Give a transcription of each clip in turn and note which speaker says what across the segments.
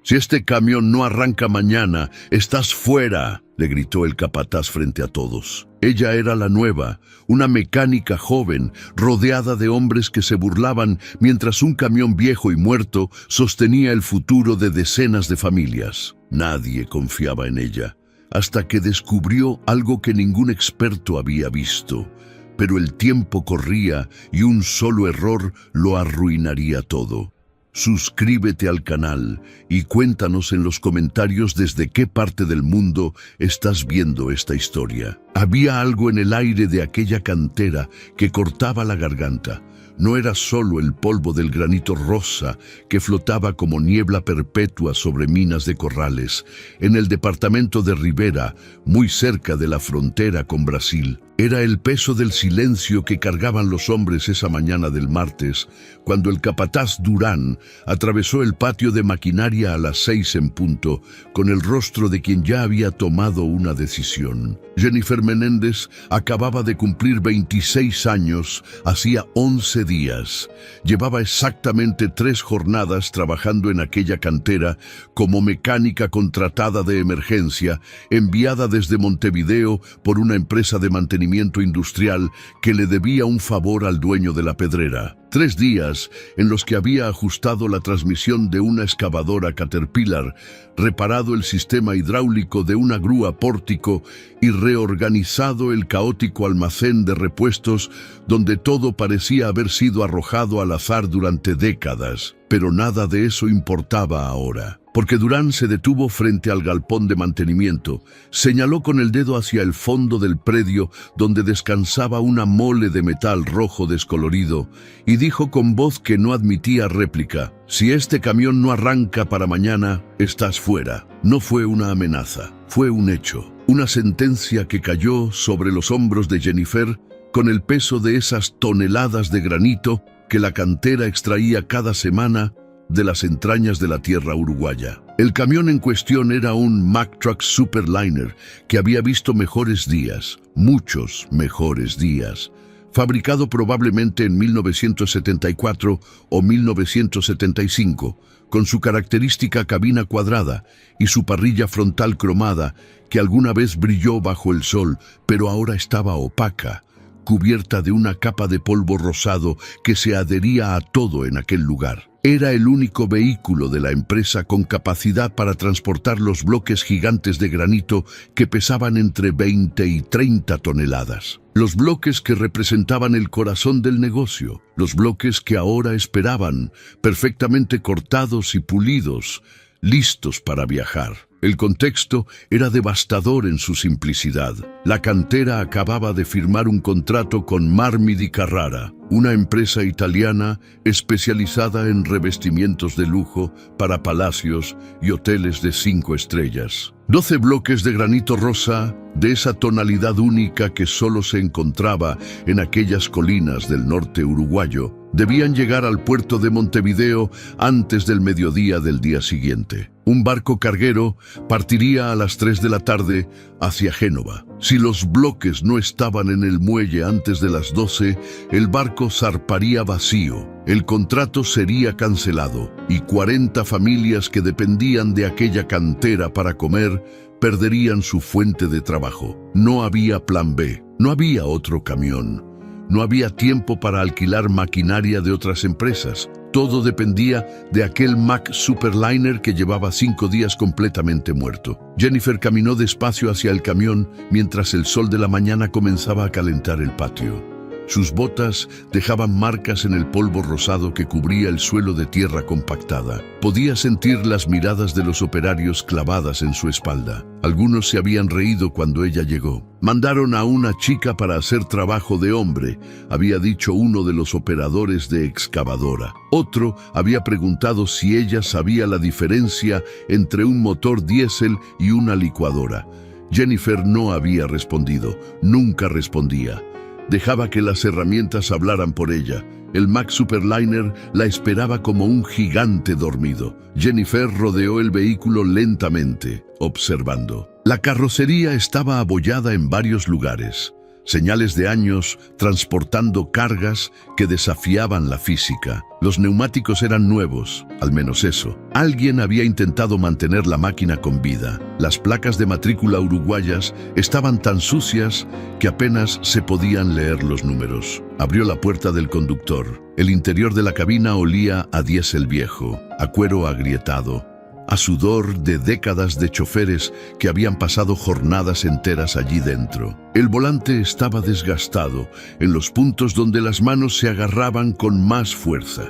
Speaker 1: Si este camión no arranca mañana, estás fuera, le gritó el capataz frente a todos. Ella era la nueva, una mecánica joven, rodeada de hombres que se burlaban mientras un camión viejo y muerto sostenía el futuro de decenas de familias. Nadie confiaba en ella, hasta que descubrió algo que ningún experto había visto. Pero el tiempo corría y un solo error lo arruinaría todo. Suscríbete al canal y cuéntanos en los comentarios desde qué parte del mundo estás viendo esta historia. Había algo en el aire de aquella cantera que cortaba la garganta. No era solo el polvo del granito rosa que flotaba como niebla perpetua sobre minas de Corrales, en el departamento de Rivera, muy cerca de la frontera con Brasil. Era el peso del silencio que cargaban los hombres esa mañana del martes, cuando el capataz Durán atravesó el patio de maquinaria a las 6 en punto, con el rostro de quien ya había tomado una decisión. Jennifer Menéndez acababa de cumplir 26 años, hacía 11 días. Llevaba exactamente 3 jornadas trabajando en aquella cantera como mecánica contratada de emergencia, enviada desde Montevideo por una empresa de mantenimiento industrial que le debía un favor al dueño de la pedrera. 3 días en los que había ajustado la transmisión de una excavadora Caterpillar, reparado el sistema hidráulico de una grúa Pórtico y reorganizado el caótico almacén de repuestos donde todo parecía haber sido arrojado al azar durante décadas. Pero nada de eso importaba ahora, porque Durán se detuvo frente al galpón de mantenimiento, señaló con el dedo hacia el fondo del predio donde descansaba una mole de metal rojo descolorido y dijo con voz que no admitía réplica: si este camión no arranca para mañana, estás fuera. No fue una amenaza, fue un hecho, una sentencia que cayó sobre los hombros de Jennifer con el peso de esas toneladas de granito que la cantera extraía cada semana de las entrañas de la tierra uruguaya. El camión en cuestión era un Mack Truck Superliner que había visto mejores días, muchos mejores días. Fabricado probablemente en 1974 o 1975, con su característica cabina cuadrada y su parrilla frontal cromada que alguna vez brilló bajo el sol, pero ahora estaba opaca, cubierta de una capa de polvo rosado que se adhería a todo en aquel lugar. Era el único vehículo de la empresa con capacidad para transportar los bloques gigantes de granito que pesaban entre 20 y 30 toneladas. Los bloques que representaban el corazón del negocio, los bloques que ahora esperaban, perfectamente cortados y pulidos, listos para viajar. El contexto era devastador en su simplicidad. La cantera acababa de firmar un contrato con Marmi di Carrara, una empresa italiana especializada en revestimientos de lujo para palacios y hoteles de 5 estrellas. 12 bloques de granito rosa, de esa tonalidad única que solo se encontraba en aquellas colinas del norte uruguayo, debían llegar al puerto de Montevideo antes del mediodía del día siguiente. Un barco carguero partiría a las 3 de la tarde hacia Génova. Si los bloques no estaban en el muelle antes de las 12, el barco zarparía vacío. El contrato sería cancelado y 40 familias que dependían de aquella cantera para comer perderían su fuente de trabajo. No había plan B, no había otro camión. No había tiempo para alquilar maquinaria de otras empresas. Todo dependía de aquel Mack Superliner que llevaba 5 días completamente muerto. Jennifer caminó despacio hacia el camión mientras el sol de la mañana comenzaba a calentar el patio. Sus botas dejaban marcas en el polvo rosado que cubría el suelo de tierra compactada. Podía sentir las miradas de los operarios clavadas en su espalda. Algunos se habían reído cuando ella llegó. Mandaron a una chica para hacer trabajo de hombre, había dicho uno de los operadores de excavadora. Otro había preguntado si ella sabía la diferencia entre un motor diésel y una licuadora. Jennifer no había respondido, nunca respondía. Dejaba que las herramientas hablaran por ella. El Mack Superliner la esperaba como un gigante dormido. Jennifer rodeó el vehículo lentamente, observando. La carrocería estaba abollada en varios lugares. señales de años transportando cargas que desafiaban la física. Los neumáticos eran nuevos, al menos eso. Alguien había intentado mantener la máquina con vida. Las placas de matrícula uruguayas estaban tan sucias que apenas se podían leer los números. Abrió la puerta del conductor. El interior de la cabina olía a diésel viejo, a cuero agrietado, a sudor de décadas de choferes que habían pasado jornadas enteras allí dentro. El volante estaba desgastado en los puntos donde las manos se agarraban con más fuerza.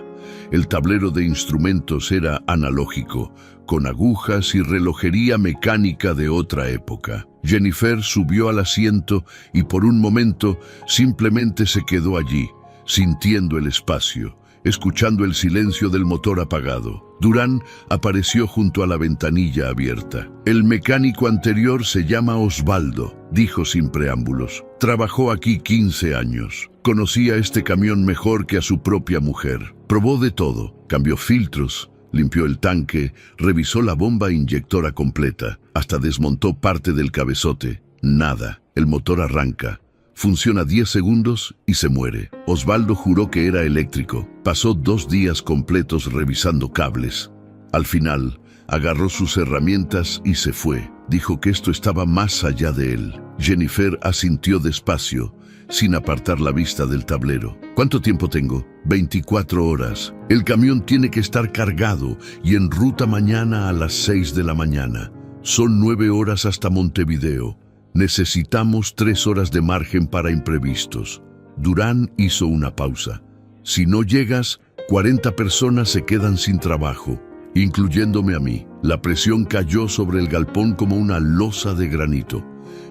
Speaker 1: El tablero de instrumentos era analógico, con agujas y relojería mecánica de otra época. Jennifer subió al asiento y por un momento simplemente se quedó allí, sintiendo el espacio, escuchando el silencio del motor apagado. Durán apareció junto a la ventanilla abierta. El mecánico anterior se llama Osvaldo, dijo sin preámbulos. Trabajó aquí 15 años. Conocía este camión mejor que a su propia mujer. Probó de todo. Cambió filtros, limpió el tanque, revisó la bomba inyectora completa, hasta desmontó parte del cabezote. Nada. El motor arranca. Funciona 10 segundos y se muere. Osvaldo juró que era eléctrico. Pasó 2 días completos revisando cables. Al final, agarró sus herramientas y se fue. Dijo que esto estaba más allá de él. Jennifer asintió despacio, sin apartar la vista del tablero. ¿Cuánto tiempo tengo? 24 horas. El camión tiene que estar cargado y en ruta mañana a las 6 de la mañana. Son 9 horas hasta Montevideo. Necesitamos 3 horas de margen para imprevistos. Durán hizo una pausa. Si no llegas, 40 personas se quedan sin trabajo, incluyéndome a mí. La presión cayó sobre el galpón como una losa de granito.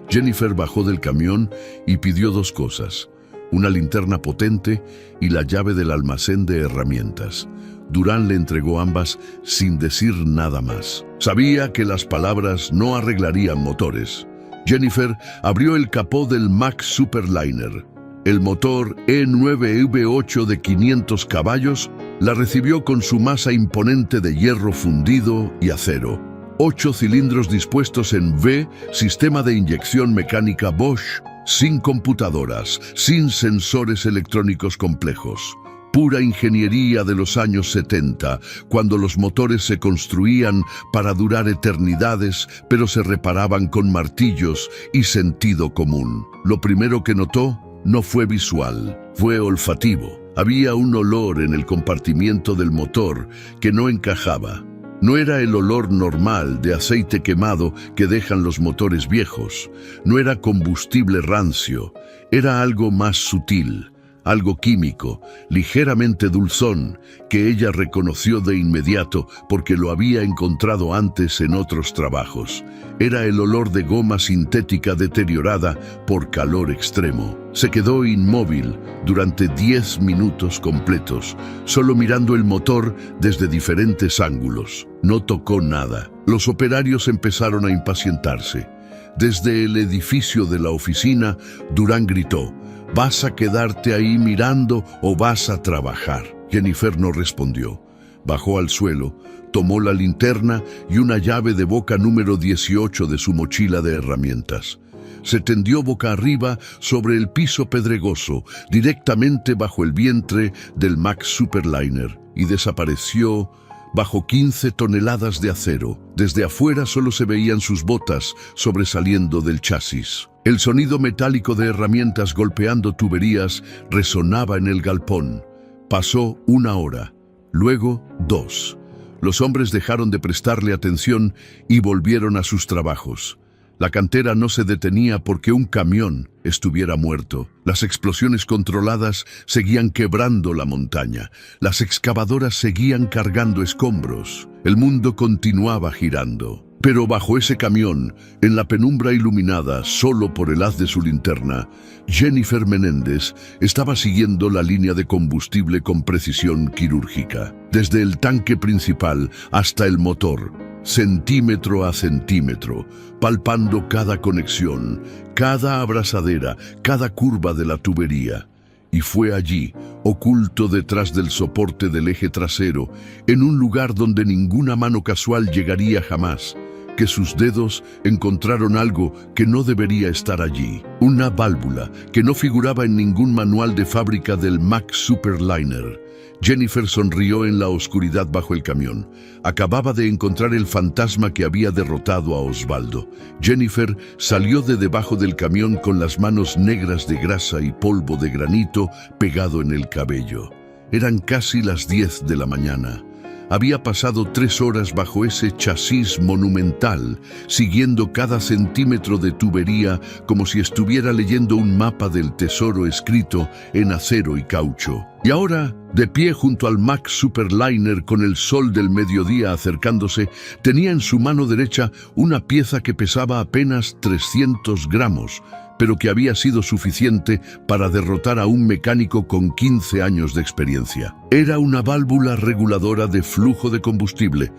Speaker 1: Jennifer bajó del camión y pidió 2 cosas: una linterna potente y la llave del almacén de herramientas. Durán le entregó ambas sin decir nada más. Sabía que las palabras no arreglarían motores. Jennifer abrió el capó del Mack Superliner. El motor E9V8 de 500 caballos la recibió con su masa imponente de hierro fundido y acero. 8 cilindros dispuestos en V, sistema de inyección mecánica Bosch, sin computadoras, sin sensores electrónicos complejos. Pura ingeniería de los años 70, cuando los motores se construían para durar eternidades, pero se reparaban con martillos y sentido común. Lo primero que notó no fue visual, fue olfativo. Había un olor en el compartimiento del motor que no encajaba. No era el olor normal de aceite quemado que dejan los motores viejos. No era combustible rancio. Era algo más sutil. Algo químico, ligeramente dulzón, que ella reconoció de inmediato porque lo había encontrado antes en otros trabajos. Era el olor de goma sintética deteriorada por calor extremo. Se quedó inmóvil durante 10 minutos completos, solo mirando el motor desde diferentes ángulos. No tocó nada. Los operarios empezaron a impacientarse. Desde el edificio de la oficina, Durán gritó: ¿vas a quedarte ahí mirando o vas a trabajar? Jennifer no respondió. Bajó al suelo, tomó la linterna y una llave de boca número 18 de su mochila de herramientas. Se tendió boca arriba sobre el piso pedregoso, directamente bajo el vientre del Mack Superliner, y desapareció bajo 15 toneladas de acero. Desde afuera solo se veían sus botas sobresaliendo del chasis. El sonido metálico de herramientas golpeando tuberías resonaba en el galpón. Pasó 1 hora, luego 2. Los hombres dejaron de prestarle atención y volvieron a sus trabajos. La cantera no se detenía porque un camión estuviera muerto. Las explosiones controladas seguían quebrando la montaña. Las excavadoras seguían cargando escombros. El mundo continuaba girando. Pero bajo ese camión, en la penumbra iluminada solo por el haz de su linterna, Jennifer Menéndez estaba siguiendo la línea de combustible con precisión quirúrgica. Desde el tanque principal hasta el motor, centímetro a centímetro, palpando cada conexión, cada abrazadera, cada curva de la tubería. Y fue allí, oculto detrás del soporte del eje trasero, en un lugar donde ninguna mano casual llegaría jamás, que sus dedos encontraron algo que no debería estar allí. Una válvula que no figuraba en ningún manual de fábrica del Mack Superliner. Jennifer sonrió en la oscuridad bajo el camión. Acababa de encontrar el fantasma que había derrotado a Osvaldo. Jennifer salió de debajo del camión con las manos negras de grasa y polvo de granito pegado en el cabello. Eran casi las 10 de la mañana. Había pasado 3 horas bajo ese chasis monumental, siguiendo cada centímetro de tubería como si estuviera leyendo un mapa del tesoro escrito en acero y caucho. Y ahora, de pie junto al Mack Superliner con el sol del mediodía acercándose, tenía en su mano derecha una pieza que pesaba apenas 300 gramos, pero que había sido suficiente para derrotar a un mecánico con 15 años de experiencia. Era una válvula reguladora de flujo de combustible,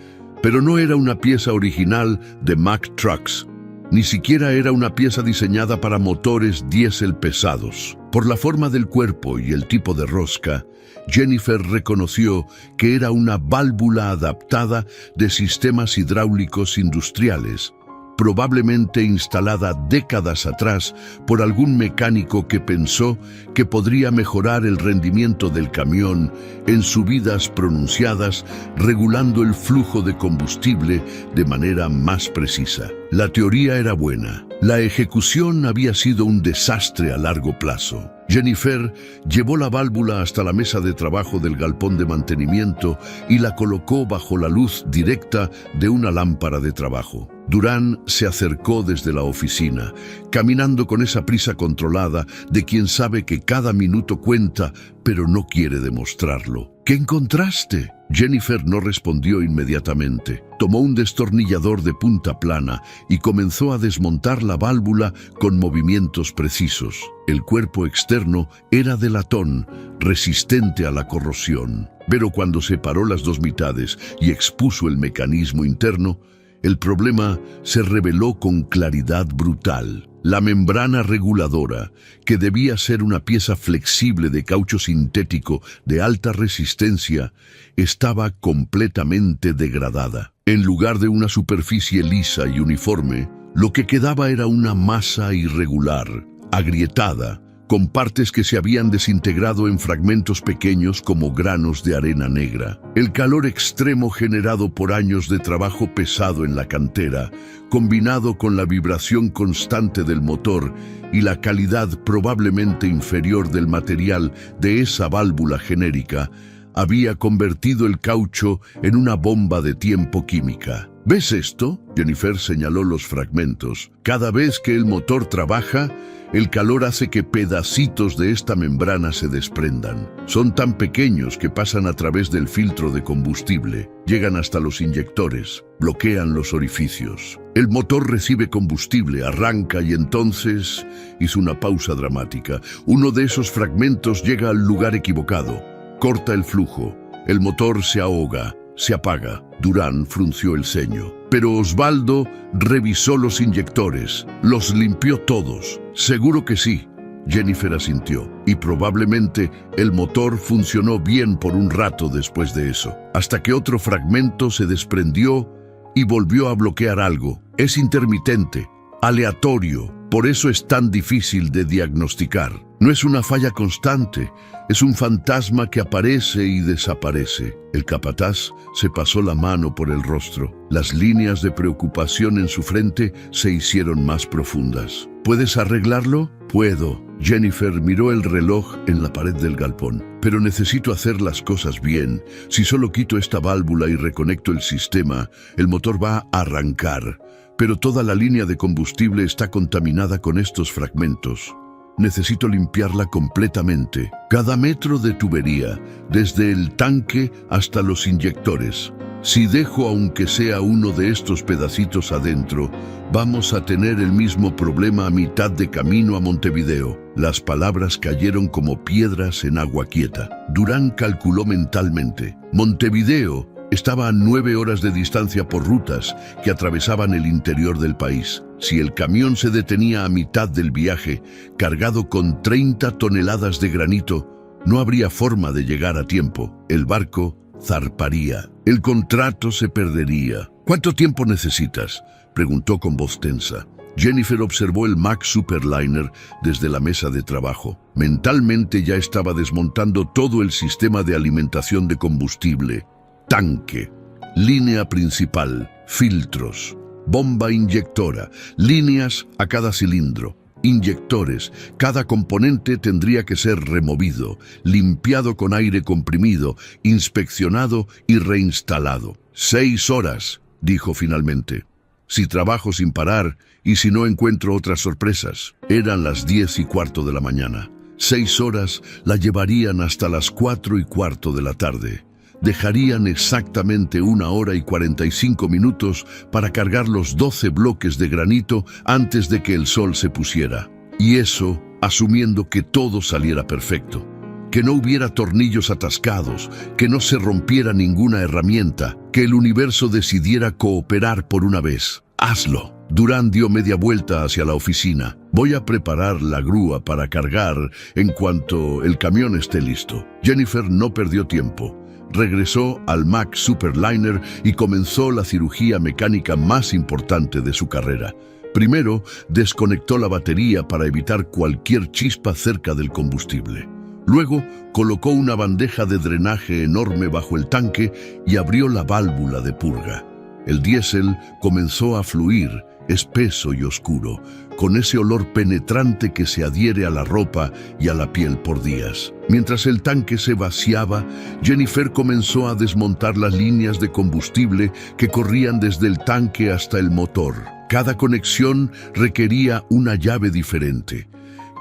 Speaker 1: pero no era una pieza original de Mack Trucks. Ni siquiera era una pieza diseñada para motores diésel pesados. Por la forma del cuerpo y el tipo de rosca, Jennifer reconoció que era una válvula adaptada de sistemas hidráulicos industriales, probablemente instalada décadas atrás por algún mecánico que pensó que podría mejorar el rendimiento del camión en subidas pronunciadas, regulando el flujo de combustible de manera más precisa. La teoría era buena. La ejecución había sido un desastre a largo plazo. Jennifer llevó la válvula hasta la mesa de trabajo del galpón de mantenimiento y la colocó bajo la luz directa de una lámpara de trabajo. Durán se acercó desde la oficina, caminando con esa prisa controlada de quien sabe que cada minuto cuenta, pero no quiere demostrarlo. ¿Qué encontraste? Jennifer no respondió inmediatamente. Tomó un destornillador de punta plana y comenzó a desmontar la válvula con movimientos precisos. El cuerpo externo era de latón, resistente a la corrosión. Pero cuando separó las dos mitades y expuso el mecanismo interno, el problema se reveló con claridad brutal. La membrana reguladora, que debía ser una pieza flexible de caucho sintético de alta resistencia, estaba completamente degradada. En lugar de una superficie lisa y uniforme, lo que quedaba era una masa irregular, agrietada, con partes que se habían desintegrado en fragmentos pequeños como granos de arena negra. El calor extremo generado por años de trabajo pesado en la cantera, combinado con la vibración constante del motor y la calidad probablemente inferior del material de esa válvula genérica, había convertido el caucho en una bomba de tiempo química. ¿Ves esto? Jennifer señaló los fragmentos. Cada vez que el motor trabaja, el calor hace que pedacitos de esta membrana se desprendan. Son tan pequeños que pasan a través del filtro de combustible, llegan hasta los inyectores, bloquean los orificios. El motor recibe combustible, arranca y entonces hizo una pausa dramática. Uno de esos fragmentos llega al lugar equivocado, corta el flujo, el motor se ahoga, se apaga. Durán frunció el ceño. Pero Osvaldo revisó los inyectores, los limpió todos. Seguro que sí, Jennifer asintió. Y probablemente el motor funcionó bien por un rato después de eso, hasta que otro fragmento se desprendió y volvió a bloquear algo. Es intermitente, aleatorio, por eso es tan difícil de diagnosticar. No es una falla constante, es un fantasma que aparece y desaparece. El capataz se pasó la mano por el rostro. Las líneas de preocupación en su frente se hicieron más profundas. ¿Puedes arreglarlo? Puedo. Jennifer miró el reloj en la pared del galpón. Pero necesito hacer las cosas bien. Si solo quito esta válvula y reconecto el sistema, el motor va a arrancar. Pero toda la línea de combustible está contaminada con estos fragmentos. Necesito limpiarla completamente. Cada metro de tubería, desde el tanque hasta los inyectores. Si dejo aunque sea uno de estos pedacitos adentro, vamos a tener el mismo problema a mitad de camino a Montevideo. Las palabras cayeron como piedras en agua quieta. Durán calculó mentalmente. Montevideo estaba a 9 horas de distancia por rutas que atravesaban el interior del país. Si el camión se detenía a mitad del viaje, cargado con 30 toneladas de granito, no habría forma de llegar a tiempo. El barco zarparía. El contrato se perdería. ¿Cuánto tiempo necesitas?, preguntó con voz tensa. Jennifer observó el Mack Superliner desde la mesa de trabajo. Mentalmente ya estaba desmontando todo el sistema de alimentación de combustible. Tanque, línea principal, filtros, bomba inyectora, líneas a cada cilindro, inyectores. Cada componente tendría que ser removido, limpiado con aire comprimido, inspeccionado y reinstalado. 6 horas, dijo finalmente. Si trabajo sin parar y si no encuentro otras sorpresas. Eran las 10:15 de la mañana. 6 horas la llevarían hasta las 4:15 de la tarde. Dejarían exactamente 1 hora y 45 minutos para cargar los 12 bloques de granito antes de que el sol se pusiera. Y eso asumiendo que todo saliera perfecto. Que no hubiera tornillos atascados, que no se rompiera ninguna herramienta, que el universo decidiera cooperar por una vez. ¡Hazlo! Durán dio media vuelta hacia la oficina. Voy a preparar la grúa para cargar en cuanto el camión esté listo. Jennifer no perdió tiempo. Regresó al Mack Superliner y comenzó la cirugía mecánica más importante de su carrera. Primero, desconectó la batería para evitar cualquier chispa cerca del combustible. Luego, colocó una bandeja de drenaje enorme bajo el tanque y abrió la válvula de purga. El diésel comenzó a fluir, espeso y oscuro, con ese olor penetrante que se adhiere a la ropa y a la piel por días. Mientras el tanque se vaciaba, Jennifer comenzó a desmontar las líneas de combustible que corrían desde el tanque hasta el motor. Cada conexión requería una llave diferente.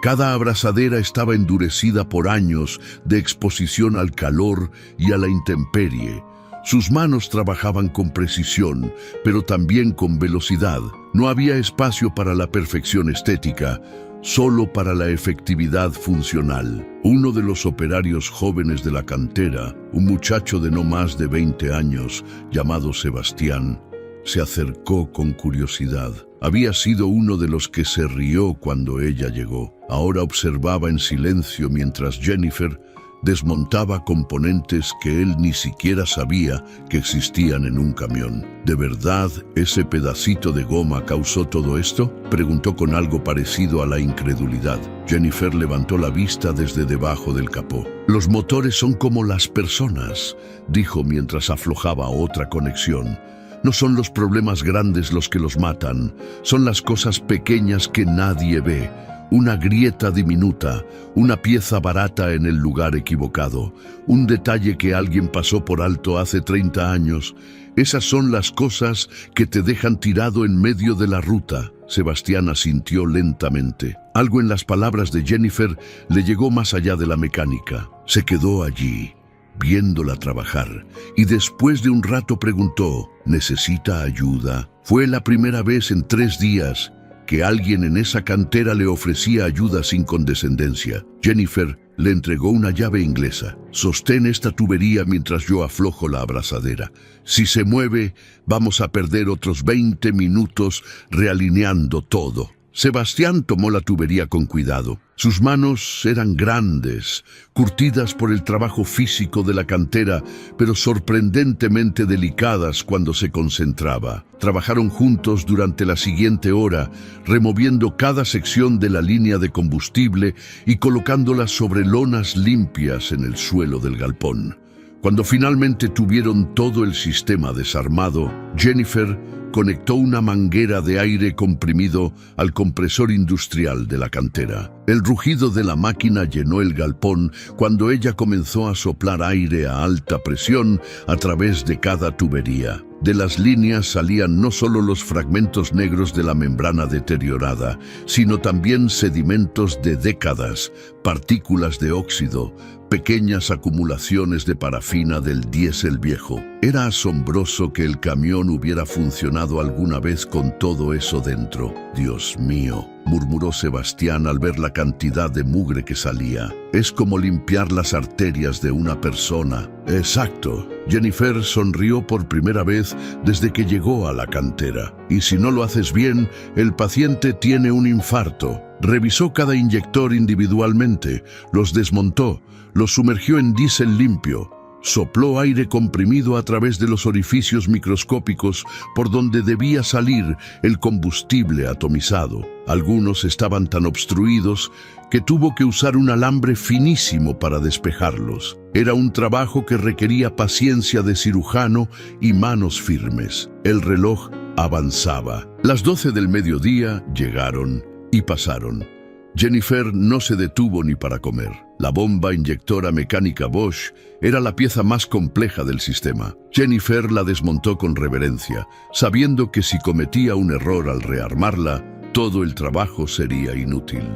Speaker 1: Cada abrazadera estaba endurecida por años de exposición al calor y a la intemperie. Sus manos trabajaban con precisión, pero también con velocidad. No había espacio para la perfección estética, solo para la efectividad funcional. Uno de los operarios jóvenes de la cantera, un muchacho de no más de 20 años, llamado Sebastián, se acercó con curiosidad. Había sido uno de los que se rió cuando ella llegó. Ahora observaba en silencio mientras Jennifer desmontaba componentes que él ni siquiera sabía que existían en un camión. ¿De verdad ese pedacito de goma causó todo esto?, preguntó con algo parecido a la incredulidad. Jennifer levantó la vista desde debajo del capó. Los motores son como las personas, dijo mientras aflojaba otra conexión. No son los problemas grandes los que los matan, son las cosas pequeñas que nadie ve. Una grieta diminuta, una pieza barata en el lugar equivocado, un detalle que alguien pasó por alto hace 30 años. Esas son las cosas que te dejan tirado en medio de la ruta. Sebastián asintió lentamente. Algo en las palabras de Jennifer le llegó más allá de la mecánica. Se quedó allí, viéndola trabajar, y después de un rato preguntó, ¿necesita ayuda? Fue la primera vez en 3 días que alguien en esa cantera le ofrecía ayuda sin condescendencia. Jennifer le entregó una llave inglesa. Sostén esta tubería mientras yo aflojo la abrazadera. Si se mueve, vamos a perder otros 20 minutos realineando todo. Sebastián tomó la tubería con cuidado. Sus manos eran grandes, curtidas por el trabajo físico de la cantera, pero sorprendentemente delicadas cuando se concentraba. Trabajaron juntos durante la siguiente hora, removiendo cada sección de la línea de combustible y colocándolas sobre lonas limpias en el suelo del galpón. Cuando finalmente tuvieron todo el sistema desarmado, Jennifer conectó una manguera de aire comprimido al compresor industrial de la cantera. El rugido de la máquina llenó el galpón cuando ella comenzó a soplar aire a alta presión a través de cada tubería. De las líneas salían no solo los fragmentos negros de la membrana deteriorada, sino también sedimentos de décadas, partículas de óxido, pequeñas acumulaciones de parafina del diésel viejo. Era asombroso que el camión hubiera funcionado alguna vez con todo eso dentro. Dios mío, murmuró Sebastián al ver la cantidad de mugre que salía. Es como limpiar las arterias de una persona. Exacto. Jennifer sonrió por primera vez desde que llegó a la cantera. Y si no lo haces bien, el paciente tiene un infarto. Revisó cada inyector individualmente, los desmontó, los sumergió en diésel limpio. Sopló aire comprimido a través de los orificios microscópicos por donde debía salir el combustible atomizado. Algunos estaban tan obstruidos que tuvo que usar un alambre finísimo para despejarlos. Era un trabajo que requería paciencia de cirujano y manos firmes. El reloj avanzaba. Las 12 del mediodía llegaron y pasaron. Jennifer no se detuvo ni para comer. La bomba inyectora mecánica Bosch era la pieza más compleja del sistema. Jennifer la desmontó con reverencia, sabiendo que si cometía un error al rearmarla, todo el trabajo sería inútil.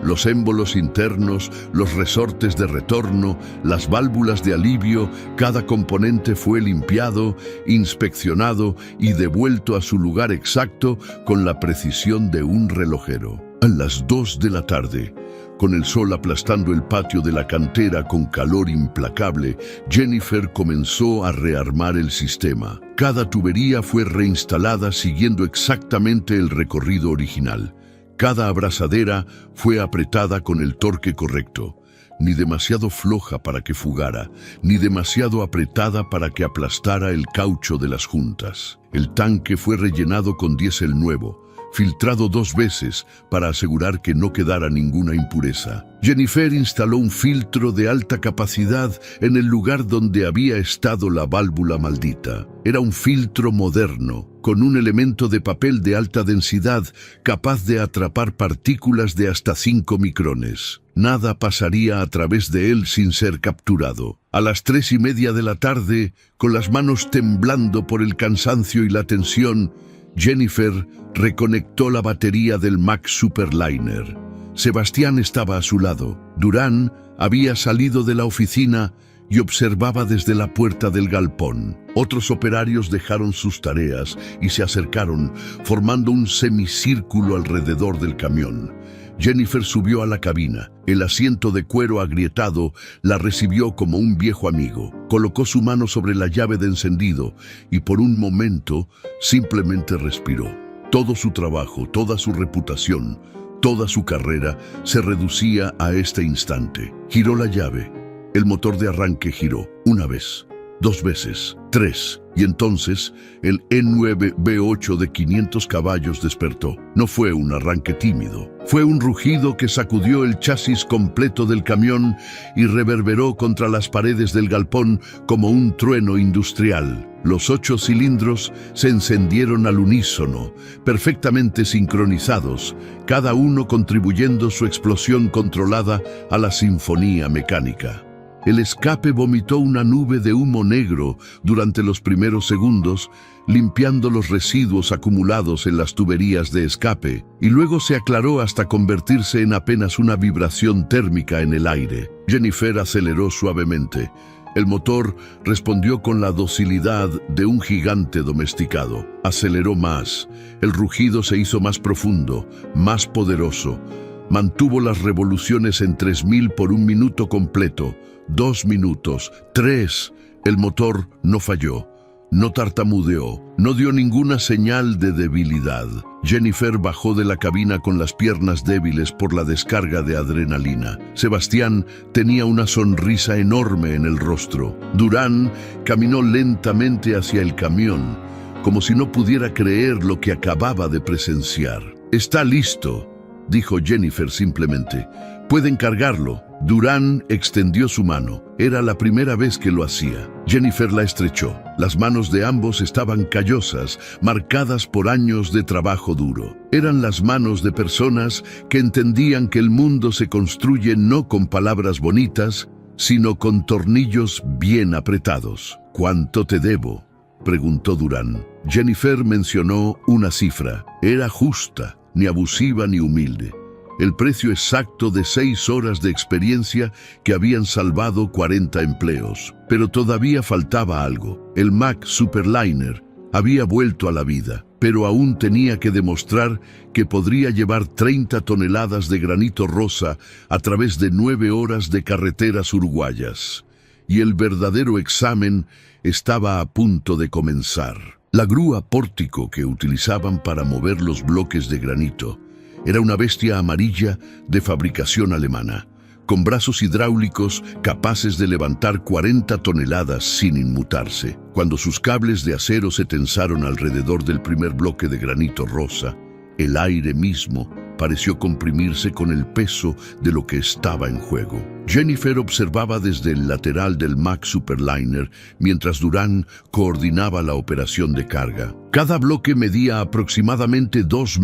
Speaker 1: Los émbolos internos, los resortes de retorno, las válvulas de alivio, cada componente fue limpiado, inspeccionado y devuelto a su lugar exacto con la precisión de un relojero. A las 2 de la tarde, con el sol aplastando el patio de la cantera con calor implacable, Jennifer comenzó a rearmar el sistema. Cada tubería fue reinstalada siguiendo exactamente el recorrido original. Cada abrazadera fue apretada con el torque correcto, ni demasiado floja para que fugara, ni demasiado apretada para que aplastara el caucho de las juntas. El tanque fue rellenado con diésel nuevo, filtrado 2 veces para asegurar que no quedara ninguna impureza. Jennifer instaló un filtro de alta capacidad en el lugar donde había estado la válvula maldita. Era un filtro moderno, con un elemento de papel de alta densidad capaz de atrapar partículas de hasta 5 micrones. Nada pasaría a través de él sin ser capturado. A las 3:30 de la tarde, con las manos temblando por el cansancio y la tensión, Jennifer reconectó la batería del Mac Superliner. Sebastián estaba a su lado. Durán había salido de la oficina y observaba desde la puerta del galpón. Otros operarios dejaron sus tareas y se acercaron, formando un semicírculo alrededor del camión. Jennifer subió a la cabina. El asiento de cuero agrietado la recibió como un viejo amigo. Colocó su mano sobre la llave de encendido y por un momento simplemente respiró. Todo su trabajo, toda su reputación, toda su carrera se reducía a este instante. Giró la llave. El motor de arranque giró 1 vez, 2 veces, 3, y entonces el E9 V8 de 500 caballos despertó. No fue un arranque tímido, fue un rugido que sacudió el chasis completo del camión y reverberó contra las paredes del galpón como un trueno industrial. Los 8 cilindros se encendieron al unísono, perfectamente sincronizados, cada uno contribuyendo su explosión controlada a la sinfonía mecánica. El escape vomitó una nube de humo negro durante los primeros segundos, limpiando los residuos acumulados en las tuberías de escape, y luego se aclaró hasta convertirse en apenas una vibración térmica en el aire. Jennifer aceleró suavemente. El motor respondió con la docilidad de un gigante domesticado. Aceleró más. El rugido se hizo más profundo, más poderoso. Mantuvo las revoluciones en 3000 por 1 minuto completo. 2 minutos, 3. El motor no falló, no tartamudeó, no dio ninguna señal de debilidad. Jennifer bajó de la cabina con las piernas débiles por la descarga de adrenalina. Sebastián tenía una sonrisa enorme en el rostro. Durán caminó lentamente hacia el camión, como si no pudiera creer lo que acababa de presenciar. «Está listo», dijo Jennifer simplemente. «Pueden cargarlo». Durán extendió su mano. Era la primera vez que lo hacía. Jennifer la estrechó. Las manos de ambos estaban callosas, marcadas por años de trabajo duro. Eran las manos de personas que entendían que el mundo se construye no con palabras bonitas, sino con tornillos bien apretados. «¿Cuánto te debo?», preguntó Durán. Jennifer mencionó una cifra. Era justa, ni abusiva ni humilde. El precio exacto de 6 horas de experiencia que habían salvado 40 empleos. Pero todavía faltaba algo. El Mac Superliner había vuelto a la vida, pero aún tenía que demostrar que podría llevar 30 toneladas de granito rosa a través de 9 horas de carreteras uruguayas. Y el verdadero examen estaba a punto de comenzar. La grúa pórtico que utilizaban para mover los bloques de granito era una bestia amarilla de fabricación alemana, con brazos hidráulicos capaces de levantar 40 toneladas sin inmutarse. Cuando sus cables de acero se tensaron alrededor del primer bloque de granito rosa, el aire mismo pareció comprimirse con el peso de lo que estaba en juego. Jennifer observaba desde el lateral del Mack Superliner mientras Durán coordinaba la operación de carga. Cada bloque medía aproximadamente 2,5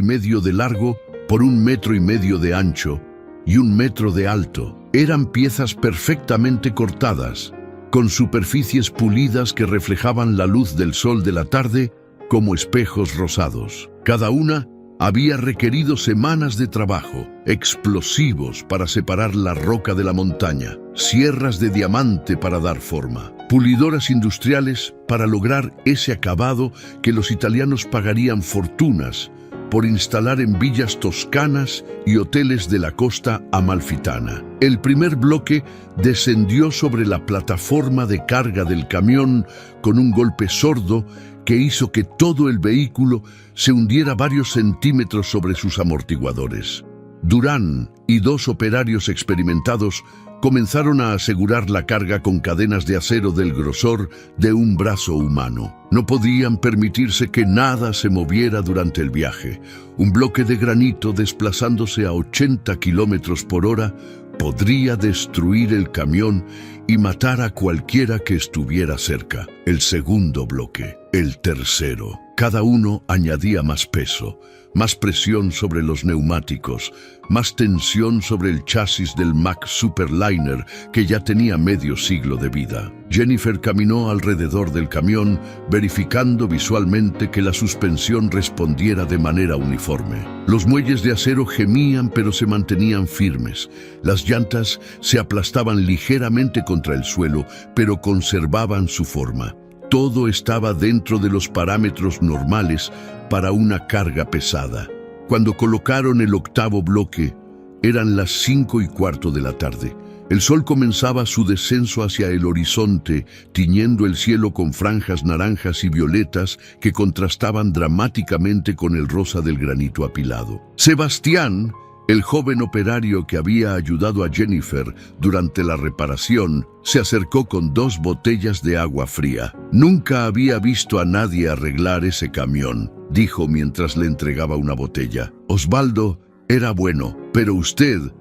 Speaker 1: metros de largo por 1,5 metros de ancho y 1 metro de alto. Eran piezas perfectamente cortadas, con superficies pulidas que reflejaban la luz del sol de la tarde como espejos rosados. Cada una había requerido semanas de trabajo, explosivos para separar la roca de la montaña, sierras de diamante para dar forma, pulidoras industriales para lograr ese acabado que los italianos pagarían fortunas por instalar en villas toscanas y hoteles de la costa amalfitana. El primer bloque descendió sobre la plataforma de carga del camión con un golpe sordo que hizo que todo el vehículo se hundiera varios centímetros sobre sus amortiguadores. Durán y 2 operarios experimentados comenzaron a asegurar la carga con cadenas de acero del grosor de un brazo humano. No podían permitirse que nada se moviera durante el viaje. Un bloque de granito desplazándose a 80 kilómetros por hora podría destruir el camión y matar a cualquiera que estuviera cerca. El segundo bloque, el tercero. Cada uno añadía más peso, más presión sobre los neumáticos, más tensión sobre el chasis del Mack Superliner que ya tenía medio siglo de vida. Jennifer caminó alrededor del camión, verificando visualmente que la suspensión respondiera de manera uniforme. Los muelles de acero gemían pero se mantenían firmes. Las llantas se aplastaban ligeramente contra el suelo, pero conservaban su forma. Todo estaba dentro de los parámetros normales para una carga pesada. Cuando colocaron el octavo bloque, eran las 5:15 de la tarde. El sol comenzaba su descenso hacia el horizonte, tiñendo el cielo con franjas naranjas y violetas que contrastaban dramáticamente con el rosa del granito apilado. Sebastián, el joven operario que había ayudado a Jennifer durante la reparación, se acercó con 2 botellas de agua fría. Nunca había visto a nadie arreglar ese camión, dijo mientras le entregaba una botella. Osvaldo era bueno, pero usted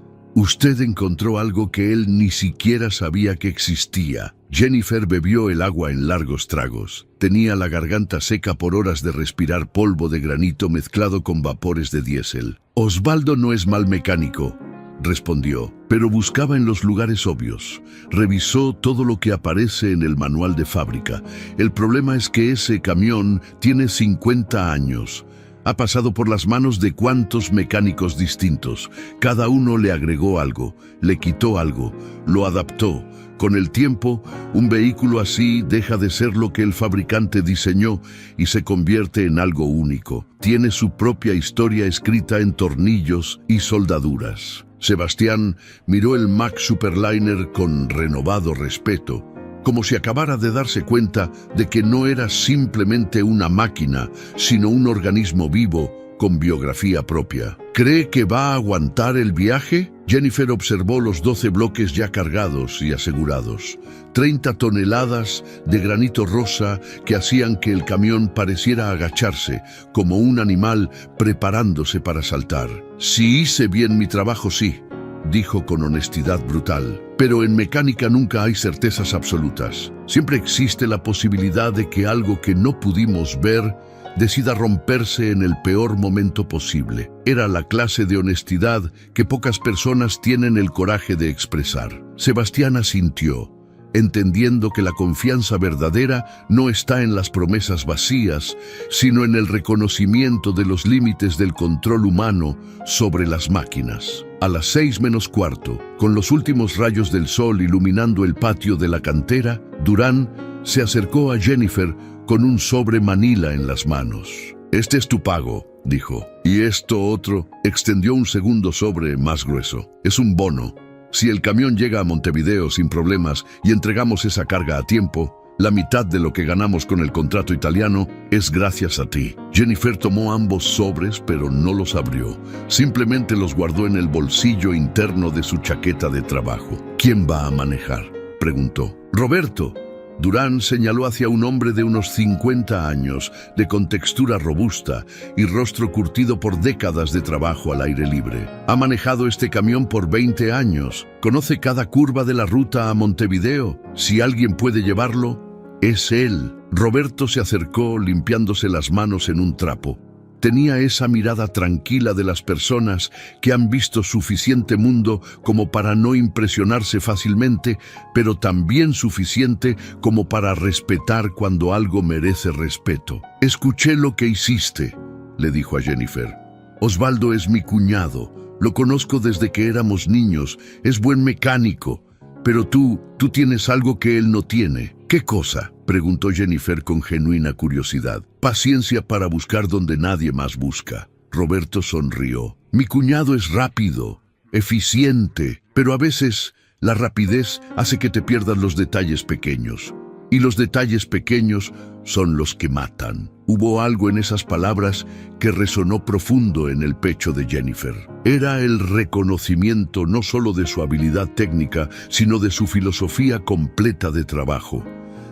Speaker 1: encontró algo que él ni siquiera sabía que existía. Jennifer bebió el agua en largos tragos. Tenía la garganta seca por horas de respirar polvo de granito mezclado con vapores de diésel. Osvaldo no es mal mecánico, respondió, pero buscaba en los lugares obvios. Revisó todo lo que aparece en el manual de fábrica. El problema es que ese camión tiene 50 años. Ha pasado por las manos de cuantos mecánicos distintos. Cada uno le agregó algo, le quitó algo, lo adaptó. Con el tiempo, un vehículo así deja de ser lo que el fabricante diseñó y se convierte en algo único. Tiene su propia historia escrita en tornillos y soldaduras. Sebastián miró el Mack Superliner con renovado respeto, como si acabara de darse cuenta de que no era simplemente una máquina, sino un organismo vivo con biografía propia. ¿Cree que va a aguantar el viaje? Jennifer observó los 12 bloques ya cargados y asegurados. 30 toneladas de granito rosa que hacían que el camión pareciera agacharse, como un animal preparándose para saltar. Si hice bien mi trabajo, sí, dijo con honestidad brutal. Pero en mecánica nunca hay certezas absolutas. Siempre existe la posibilidad de que algo que no pudimos ver decida romperse en el peor momento posible. Era la clase de honestidad que pocas personas tienen el coraje de expresar. Sebastián asintió, entendiendo que la confianza verdadera no está en las promesas vacías, sino en el reconocimiento de los límites del control humano sobre las máquinas. A las 6:45, con los últimos rayos del sol iluminando el patio de la cantera, Durán se acercó a Jennifer con un sobre manila en las manos. «Este es tu pago», dijo. «Y esto otro», extendió un segundo sobre más grueso. «Es un bono. Si el camión llega a Montevideo sin problemas y entregamos esa carga a tiempo, La mitad de lo que ganamos con el contrato italiano es gracias a ti. Jennifer tomó ambos sobres, pero no los abrió. Simplemente los guardó en el bolsillo interno de su chaqueta de trabajo. ¿Quién va a manejar?, preguntó. Roberto. Durán señaló hacia un hombre de unos 50 años, de contextura robusta y rostro curtido por décadas de trabajo al aire libre. Ha manejado este camión por 20 años. Conoce cada curva de la ruta a Montevideo. Si alguien puede llevarlo, es él. Roberto se acercó limpiándose las manos en un trapo. Tenía esa mirada tranquila de las personas que han visto suficiente mundo como para no impresionarse fácilmente, pero también suficiente como para respetar cuando algo merece respeto. Escuché lo que hiciste, le dijo a Jennifer. Osvaldo es mi cuñado. Lo conozco desde que éramos niños. Es buen mecánico. Pero tú tienes algo que él no tiene. ¿Qué cosa?, preguntó Jennifer con genuina curiosidad. Paciencia para buscar donde nadie más busca. Roberto sonrió. Mi cuñado es rápido, eficiente, pero a veces la rapidez hace que te pierdas los detalles pequeños. Y los detalles pequeños son los que matan. Hubo algo en esas palabras que resonó profundo en el pecho de Jennifer. Era el reconocimiento no solo de su habilidad técnica, sino de su filosofía completa de trabajo,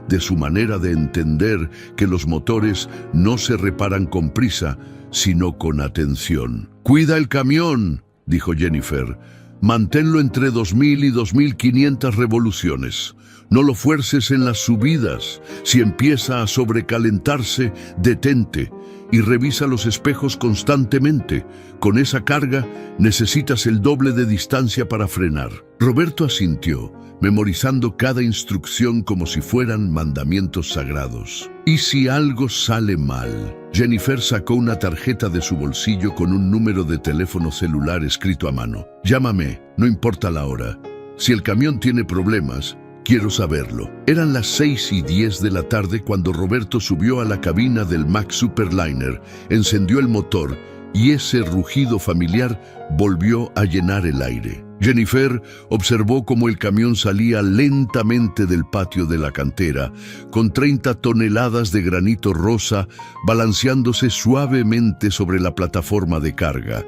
Speaker 1: de su manera de entender que los motores no se reparan con prisa, sino con atención. «Cuida el camión», dijo Jennifer. «Manténlo entre 2000 y 2500 revoluciones. No lo fuerces en las subidas. Si empieza a sobrecalentarse, detente y revisa los espejos constantemente. Con esa carga, necesitas el doble de distancia para frenar». Roberto asintió, memorizando cada instrucción como si fueran mandamientos sagrados. ¿Y si algo sale mal? Jennifer sacó una tarjeta de su bolsillo con un número de teléfono celular escrito a mano. «Llámame, no importa la hora. Si el camión tiene problemas, quiero saberlo». Eran las 6:10 de la tarde cuando Roberto subió a la cabina del Max Superliner, encendió el motor y ese rugido familiar volvió a llenar el aire. Jennifer observó cómo el camión salía lentamente del patio de la cantera, con 30 toneladas de granito rosa balanceándose suavemente sobre la plataforma de carga,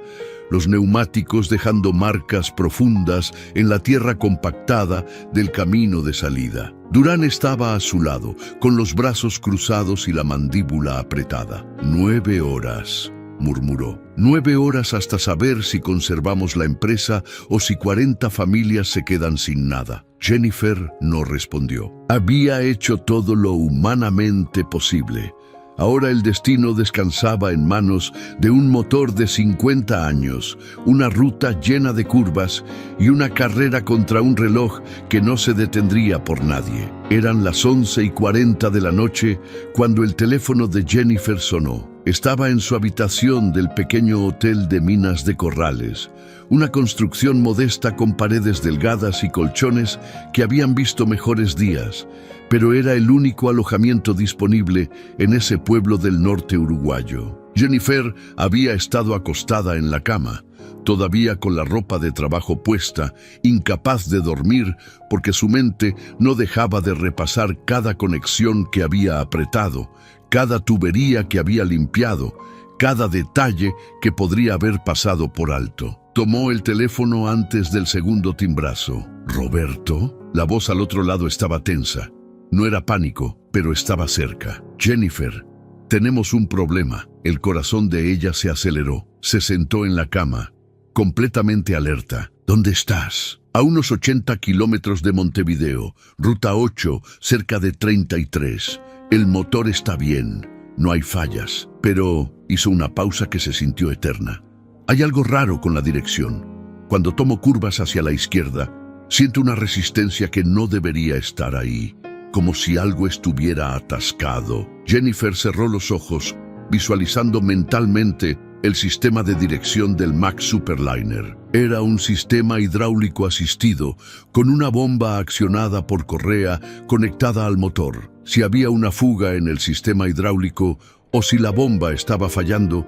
Speaker 1: los neumáticos dejando marcas profundas en la tierra compactada del camino de salida. Durán estaba a su lado, con los brazos cruzados y la mandíbula apretada. 9 horas. Murmuró. 9 horas hasta saber si conservamos la empresa o si 40 familias se quedan sin nada. Jennifer no respondió. Había hecho todo lo humanamente posible. Ahora el destino descansaba en manos de un motor de 50 años, una ruta llena de curvas y una carrera contra un reloj que no se detendría por nadie. Eran las 11:40 de la noche cuando el teléfono de Jennifer sonó. Estaba en su habitación del pequeño hotel de Minas de Corrales, una construcción modesta con paredes delgadas y colchones que habían visto mejores días, pero era el único alojamiento disponible en ese pueblo del norte uruguayo. Jennifer había estado acostada en la cama, todavía con la ropa de trabajo puesta, incapaz de dormir porque su mente no dejaba de repasar cada conexión que había apretado, cada tubería que había limpiado, cada detalle que podría haber pasado por alto. Tomó el teléfono antes del segundo timbrazo. «¿Roberto?» La voz al otro lado estaba tensa. No era pánico, pero estaba cerca. «Jennifer, tenemos un problema». El corazón de ella se aceleró. Se sentó en la cama, completamente alerta. «¿Dónde estás?» «A unos 80 kilómetros de Montevideo, ruta 8, cerca de 33. El motor está bien, no hay fallas». Pero hizo una pausa que se sintió eterna. «Hay algo raro con la dirección. Cuando tomo curvas hacia la izquierda, siento una resistencia que no debería estar ahí, como si algo estuviera atascado». Jennifer cerró los ojos, visualizando mentalmente el sistema de dirección del Max Superliner. Era un sistema hidráulico asistido, con una bomba accionada por correa conectada al motor. Si había una fuga en el sistema hidráulico o si la bomba estaba fallando,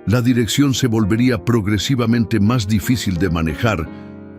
Speaker 1: la dirección se volvería progresivamente más difícil de manejar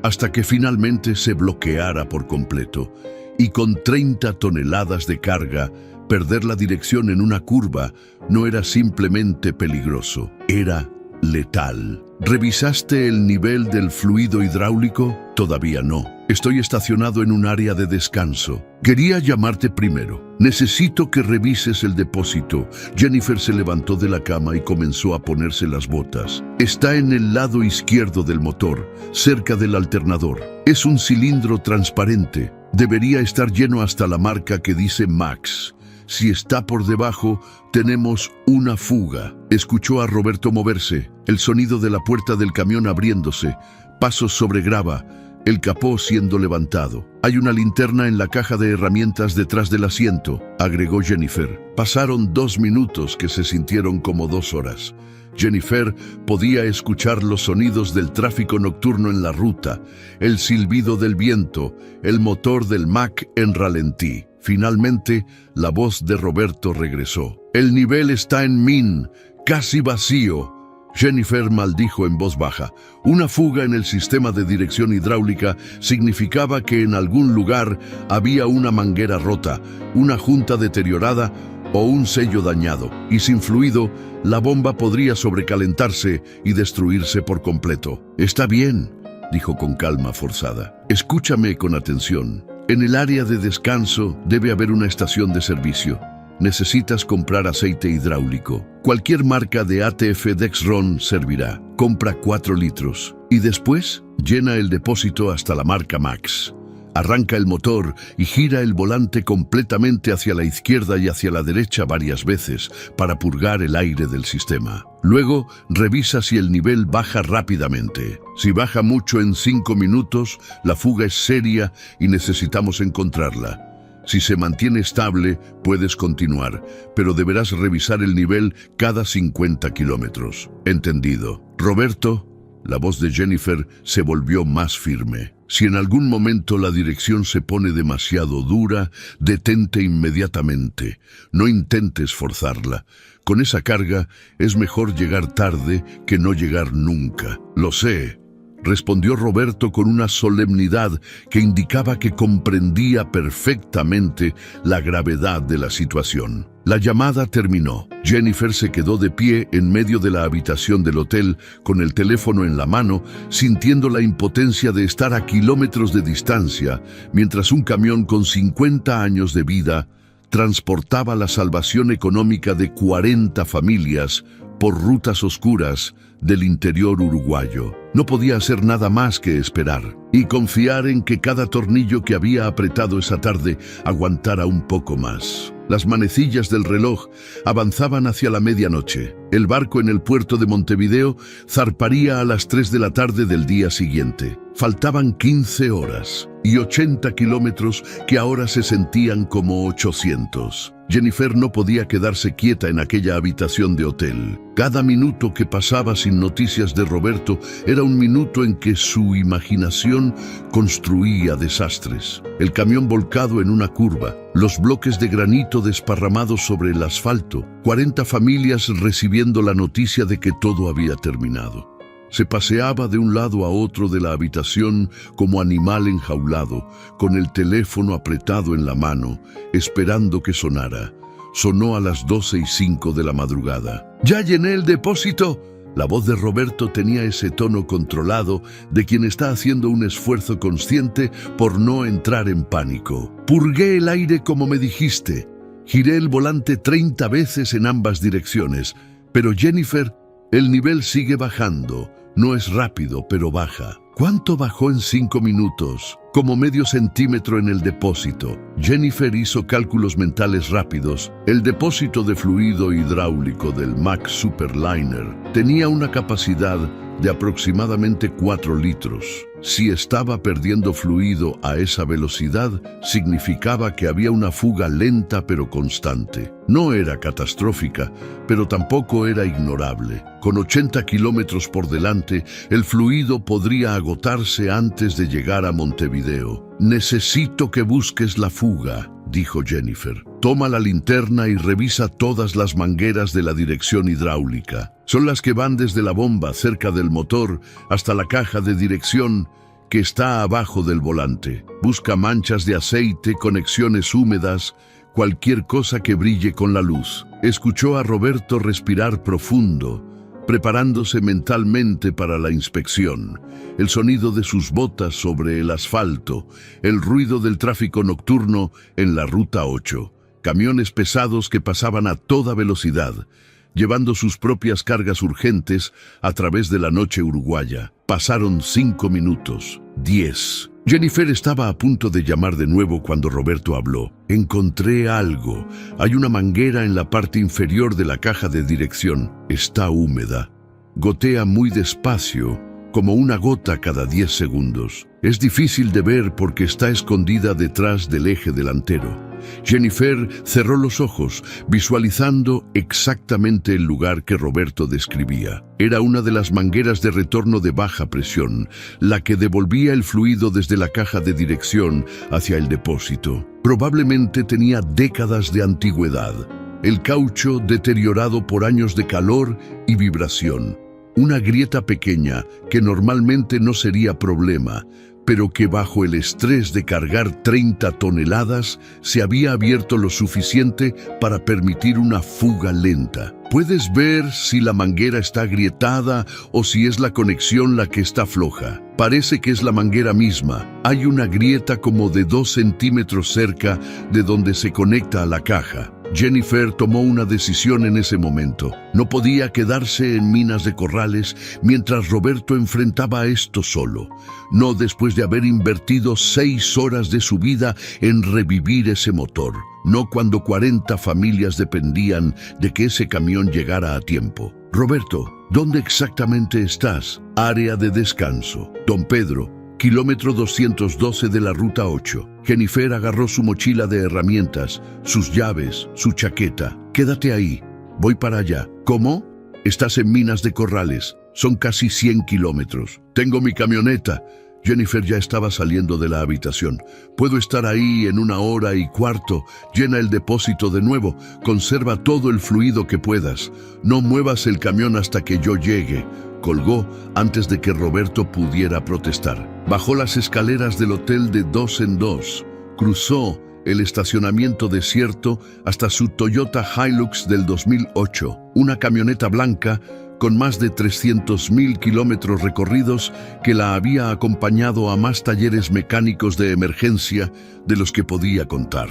Speaker 1: hasta que finalmente se bloqueara por completo. Y con 30 toneladas de carga, perder la dirección en una curva no era simplemente peligroso, era letal. ¿Revisaste el nivel del fluido hidráulico? Todavía no. Estoy estacionado en un área de descanso. Quería llamarte primero. Necesito que revises el depósito. Jennifer se levantó de la cama y comenzó a ponerse las botas. Está en el lado izquierdo del motor, cerca del alternador. Es un cilindro transparente. Debería estar lleno hasta la marca que dice Max. Si está por debajo, tenemos una fuga. Escuchó a Roberto moverse, el sonido de la puerta del camión abriéndose, pasos sobre grava, el capó siendo levantado. Hay una linterna en la caja de herramientas detrás del asiento, agregó Jennifer. Pasaron 2 minutos que se sintieron como 2 horas. Jennifer podía escuchar los sonidos del tráfico nocturno en la ruta, el silbido del viento, el motor del Mack en ralentí. Finalmente, la voz de Roberto regresó. El nivel está en min, casi vacío. Jennifer maldijo en voz baja. Una fuga en el sistema de dirección hidráulica significaba que en algún lugar había una manguera rota, una junta deteriorada o un sello dañado. Y sin fluido, la bomba podría sobrecalentarse y destruirse por completo. Está bien, dijo con calma forzada. Escúchame con atención. En el área de descanso debe haber una estación de servicio. Necesitas comprar aceite hidráulico. Cualquier marca de ATF Dexron servirá. Compra 4 litros. Y después, llena el depósito hasta la marca Max. Arranca el motor y gira el volante completamente hacia la izquierda y hacia la derecha varias veces para purgar el aire del sistema. Luego, revisa si el nivel baja rápidamente. Si baja mucho en 5 minutos, la fuga es seria y necesitamos encontrarla. Si se mantiene estable, puedes continuar, pero deberás revisar el nivel cada 50 kilómetros. Entendido. Roberto, la voz de Jennifer se volvió más firme. Si en algún momento la dirección se pone demasiado dura, detente inmediatamente. No intentes forzarla. Con esa carga es mejor llegar tarde que no llegar nunca. Lo sé, respondió Roberto con una solemnidad que indicaba que comprendía perfectamente la gravedad de la situación. La llamada terminó. Jennifer se quedó de pie en medio de la habitación del hotel, con el teléfono en la mano, sintiendo la impotencia de estar a kilómetros de distancia, mientras un camión con 50 años de vida transportaba la salvación económica de 40 familias por rutas oscuras del interior uruguayo. No podía hacer nada más que esperar y confiar en que cada tornillo que había apretado esa tarde aguantara un poco más. Las manecillas del reloj avanzaban hacia la medianoche. El barco en el puerto de Montevideo zarparía a las 3 de la tarde del día siguiente. Faltaban 15 horas y 80 kilómetros que ahora se sentían como 800. Jennifer no podía quedarse quieta en aquella habitación de hotel. Cada minuto que pasaba sin noticias de Roberto era un minuto en que su imaginación construía desastres. El camión volcado en una curva, los bloques de granito desparramados sobre el asfalto, 40 familias recibiendo la noticia de que todo había terminado. Se paseaba de un lado a otro de la habitación como animal enjaulado, con el teléfono apretado en la mano, esperando que sonara. Sonó a las 12:05 de la madrugada. ¡Ya llené el depósito! La voz de Roberto tenía ese tono controlado de quien está haciendo un esfuerzo consciente por no entrar en pánico. Purgué el aire como me dijiste. Giré el volante 30 veces en ambas direcciones. Pero Jennifer, el nivel sigue bajando. No es rápido, pero baja. ¿Cuánto bajó en 5 minutos? Como medio centímetro en el depósito. Jennifer hizo cálculos mentales rápidos. El depósito de fluido hidráulico del Mack Superliner tenía una capacidad de aproximadamente 4 litros. Si estaba perdiendo fluido a esa velocidad, significaba que había una fuga lenta pero constante. No era catastrófica, pero tampoco era ignorable. Con 80 kilómetros por delante, el fluido podría agotarse antes de llegar a Montevideo. Necesito que busques la fuga, dijo Jennifer. Toma la linterna y revisa todas las mangueras de la dirección hidráulica. Son las que van desde la bomba cerca del motor hasta la caja de dirección que está abajo del volante. Busca manchas de aceite, conexiones húmedas, cualquier cosa que brille con la luz. Escuchó a Roberto respirar profundo, preparándose mentalmente para la inspección. El sonido de sus botas sobre el asfalto, el ruido del tráfico nocturno en la Ruta 8, camiones pesados que pasaban a toda velocidad, llevando sus propias cargas urgentes a través de la noche uruguaya. Pasaron 5 minutos, 10. Jennifer estaba a punto de llamar de nuevo cuando Roberto habló. Encontré algo. Hay una manguera en la parte inferior de la caja de dirección. Está húmeda. Gotea muy despacio, como una gota cada 10 segundos. Es difícil de ver porque está escondida detrás del eje delantero. Jennifer cerró los ojos, visualizando exactamente el lugar que Roberto describía. Era una de las mangueras de retorno de baja presión, la que devolvía el fluido desde la caja de dirección hacia el depósito. Probablemente tenía décadas de antigüedad, el caucho deteriorado por años de calor y vibración. Una grieta pequeña que normalmente no sería problema, pero que bajo el estrés de cargar 30 toneladas se había abierto lo suficiente para permitir una fuga lenta. Puedes ver si la manguera está agrietada o si es la conexión la que está floja. Parece que es la manguera misma. Hay una grieta como de 2 centímetros cerca de donde se conecta a la caja. Jennifer tomó una decisión en ese momento. No podía quedarse en Minas de Corrales mientras Roberto enfrentaba esto solo. No después de haber invertido 6 horas de su vida en revivir ese motor. No cuando 40 familias dependían de que ese camión llegara a tiempo. Roberto, ¿dónde exactamente estás? Área de descanso. Don Pedro, kilómetro 212 de la Ruta 8. Jennifer agarró su mochila de herramientas, sus llaves, su chaqueta. Quédate ahí, voy para allá. ¿Cómo? Estás en Minas de Corrales. Son casi 100 kilómetros. Tengo mi camioneta. Jennifer ya estaba saliendo de la habitación. Puedo estar ahí en 1 hora y cuarto. Llena el depósito de nuevo. Conserva todo el fluido que puedas. No muevas el camión hasta que yo llegue. Colgó antes de que Roberto pudiera protestar. Bajó las escaleras del hotel de 2 en 2. Cruzó el estacionamiento desierto hasta su Toyota Hilux del 2008, una camioneta blanca con más de 300.000 kilómetros recorridos que la había acompañado a más talleres mecánicos de emergencia de los que podía contar.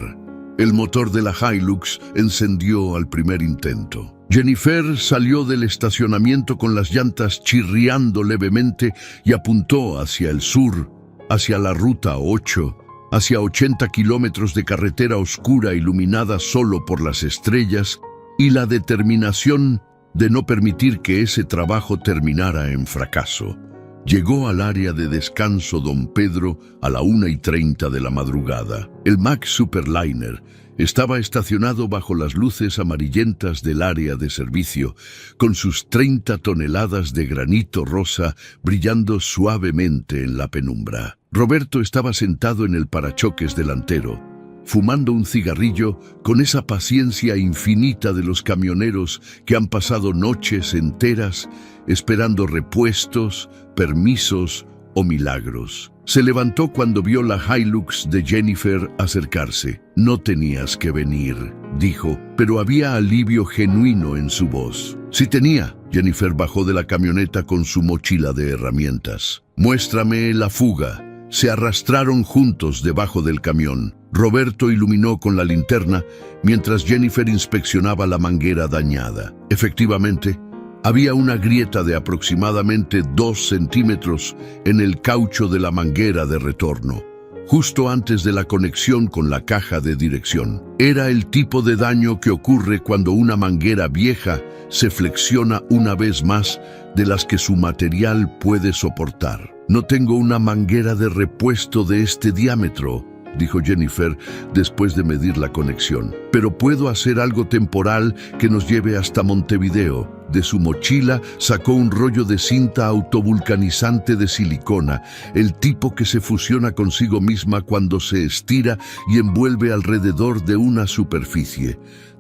Speaker 1: El motor de la Hilux encendió al primer intento. Jennifer salió del estacionamiento con las llantas chirriando levemente y apuntó hacia el sur, hacia la Ruta 8, hacia 80 kilómetros de carretera oscura iluminada solo por las estrellas y la determinación de no permitir que ese trabajo terminara en fracaso. Llegó al área de descanso Don Pedro a la 1:30 de la madrugada. El Mack Superliner estaba estacionado bajo las luces amarillentas del área de servicio, con sus 30 toneladas de granito rosa brillando suavemente en la penumbra. Roberto estaba sentado en el parachoques delantero, fumando un cigarrillo con esa paciencia infinita de los camioneros que han pasado noches enteras esperando repuestos, permisos o milagros. Se levantó cuando vio la Hilux de Jennifer acercarse. No tenías que venir, dijo, pero había alivio genuino en su voz. Sí tenía. Jennifer bajó de la camioneta con su mochila de herramientas. Muéstrame la fuga. Se arrastraron juntos debajo del camión. Roberto iluminó con la linterna mientras Jennifer inspeccionaba la manguera dañada. Efectivamente, había una grieta de aproximadamente 2 centímetros en el caucho de la manguera de retorno, justo antes de la conexión con la caja de dirección. Era el tipo de daño que ocurre cuando una manguera vieja se flexiona una vez más de las que su material puede soportar. No tengo una manguera de repuesto de este diámetro, dijo Jennifer después de medir la conexión. Pero puedo hacer algo temporal que nos lleve hasta Montevideo. De su mochila sacó un rollo de cinta autovulcanizante de silicona, el tipo que se fusiona consigo misma cuando se estira y envuelve alrededor de una superficie.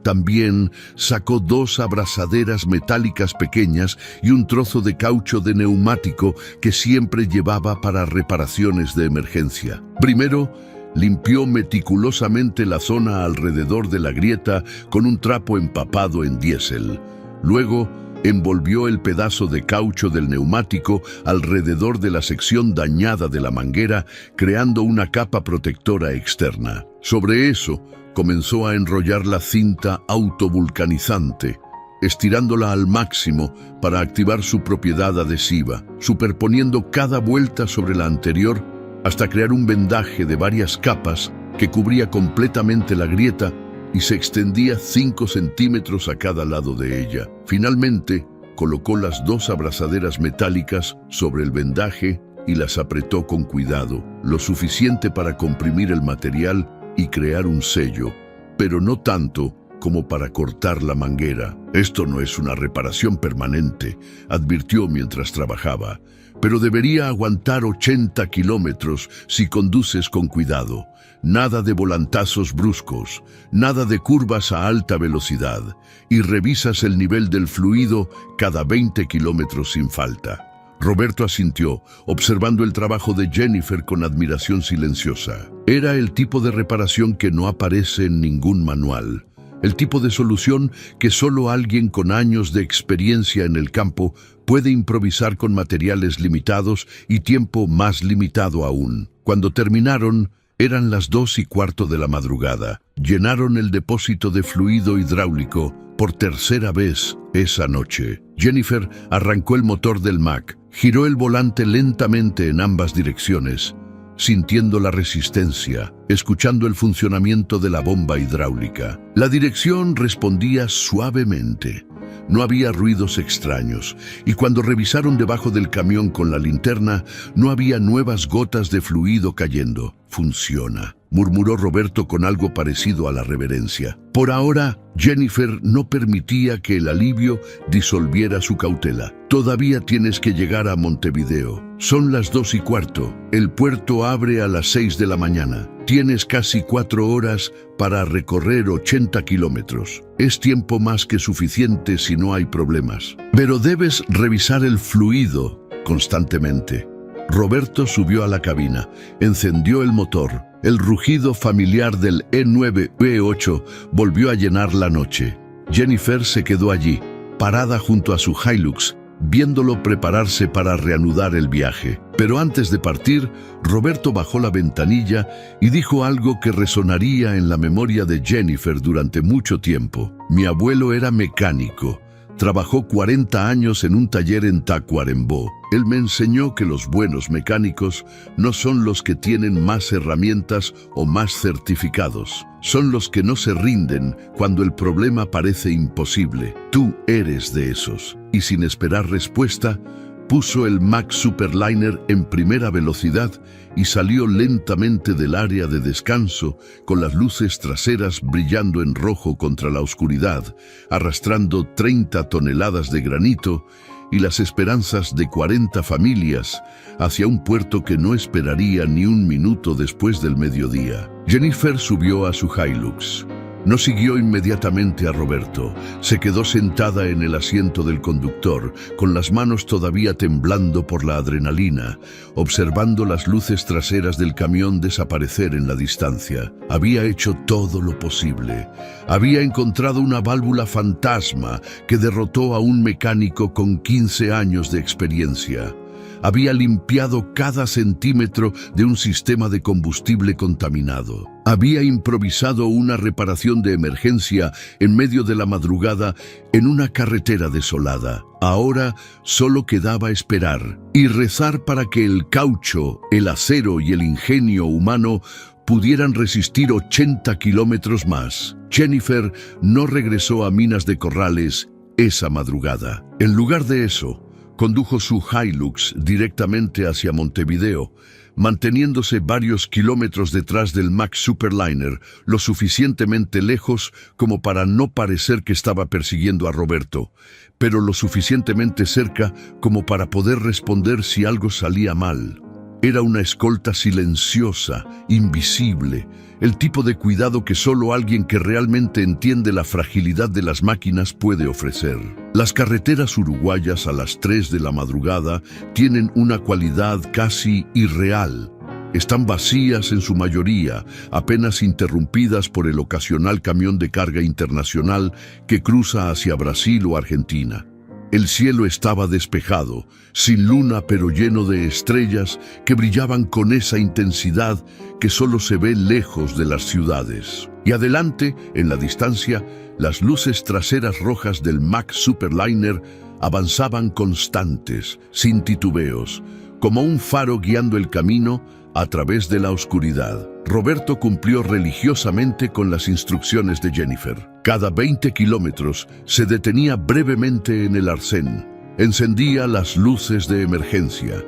Speaker 1: también sacó 2 abrazaderas metálicas pequeñas y un trozo de caucho de neumático que siempre llevaba para reparaciones de emergencia. Primero, limpió meticulosamente la zona alrededor de la grieta con un trapo empapado en diésel. Luego, envolvió el pedazo de caucho del neumático alrededor de la sección dañada de la manguera, creando una capa protectora externa. Sobre eso, comenzó a enrollar la cinta autovulcanizante, estirándola al máximo para activar su propiedad adhesiva, superponiendo cada vuelta sobre la anterior hasta crear un vendaje de varias capas que cubría completamente la grieta y se extendía 5 centímetros a cada lado de ella. Finalmente, colocó las 2 abrazaderas metálicas sobre el vendaje y las apretó con cuidado, lo suficiente para comprimir el material y crear un sello, pero no tanto como para cortar la manguera. Esto no es una reparación permanente, advirtió mientras trabajaba, pero debería aguantar 80 kilómetros si conduces con cuidado. Nada de volantazos bruscos, nada de curvas a alta velocidad, y revisas el nivel del fluido cada 20 kilómetros sin falta. Roberto asintió, observando el trabajo de Jennifer con admiración silenciosa. Era el tipo de reparación que no aparece en ningún manual. El tipo de solución que solo alguien con años de experiencia en el campo puede improvisar con materiales limitados y tiempo más limitado aún. Cuando terminaron, eran las 2:15 de la madrugada. Llenaron el depósito de fluido hidráulico por tercera vez esa noche. Jennifer arrancó el motor del Mack, giró el volante lentamente en ambas direcciones, sintiendo la resistencia, escuchando el funcionamiento de la bomba hidráulica. La dirección respondía suavemente. No había ruidos extraños, y cuando revisaron debajo del camión con la linterna, no había nuevas gotas de fluido cayendo. «Funciona», murmuró Roberto con algo parecido a la reverencia. Por ahora, Jennifer no permitía que el alivio disolviera su cautela. «Todavía tienes que llegar a Montevideo. Son las 2:15. El puerto abre a las 6 de la mañana. Tienes casi 4 horas para recorrer 80 kilómetros. Es tiempo más que suficiente si no hay problemas. Pero debes revisar el fluido constantemente». Roberto subió a la cabina, encendió el motor. El rugido familiar del E9 E8 volvió a llenar la noche. Jennifer se quedó allí, parada junto a su Hilux, viéndolo prepararse para reanudar el viaje. Pero antes de partir, Roberto bajó la ventanilla y dijo algo que resonaría en la memoria de Jennifer durante mucho tiempo. «Mi abuelo era mecánico. Trabajó 40 años en un taller en Tacuarembó. Él me enseñó que los buenos mecánicos no son los que tienen más herramientas o más certificados. Son los que no se rinden cuando el problema parece imposible. Tú eres de esos». Y sin esperar respuesta, puso el Mack Superliner en primera velocidad y salió lentamente del área de descanso con las luces traseras brillando en rojo contra la oscuridad, arrastrando 30 toneladas de granito y las esperanzas de 40 familias hacia un puerto que no esperaría ni un minuto después del mediodía. Jennifer subió a su Hilux. No siguió inmediatamente a Roberto. Se quedó sentada en el asiento del conductor, con las manos todavía temblando por la adrenalina, observando las luces traseras del camión desaparecer en la distancia. Había hecho todo lo posible. Había encontrado una válvula fantasma que derrotó a un mecánico con 15 años de experiencia. Había limpiado cada centímetro de un sistema de combustible contaminado. Había improvisado una reparación de emergencia en medio de la madrugada en una carretera desolada. Ahora solo quedaba esperar y rezar para que el caucho, el acero y el ingenio humano pudieran resistir 80 kilómetros más. Jennifer no regresó a Minas de Corrales esa madrugada. En lugar de eso, condujo su Hilux directamente hacia Montevideo, manteniéndose varios kilómetros detrás del Mack Superliner, lo suficientemente lejos como para no parecer que estaba persiguiendo a Roberto, pero lo suficientemente cerca como para poder responder si algo salía mal. Era una escolta silenciosa, invisible, el tipo de cuidado que solo alguien que realmente entiende la fragilidad de las máquinas puede ofrecer. Las carreteras uruguayas a las 3 de la madrugada tienen una cualidad casi irreal. Están vacías en su mayoría, apenas interrumpidas por el ocasional camión de carga internacional que cruza hacia Brasil o Argentina. El cielo estaba despejado, sin luna pero lleno de estrellas que brillaban con esa intensidad que solo se ve lejos de las ciudades. Y adelante, en la distancia, las luces traseras rojas del Mack Superliner avanzaban constantes, sin titubeos, como un faro guiando el camino a través de la oscuridad. Roberto cumplió religiosamente con las instrucciones de Jennifer. Cada 20 kilómetros se detenía brevemente en el arcén, encendía las luces de emergencia,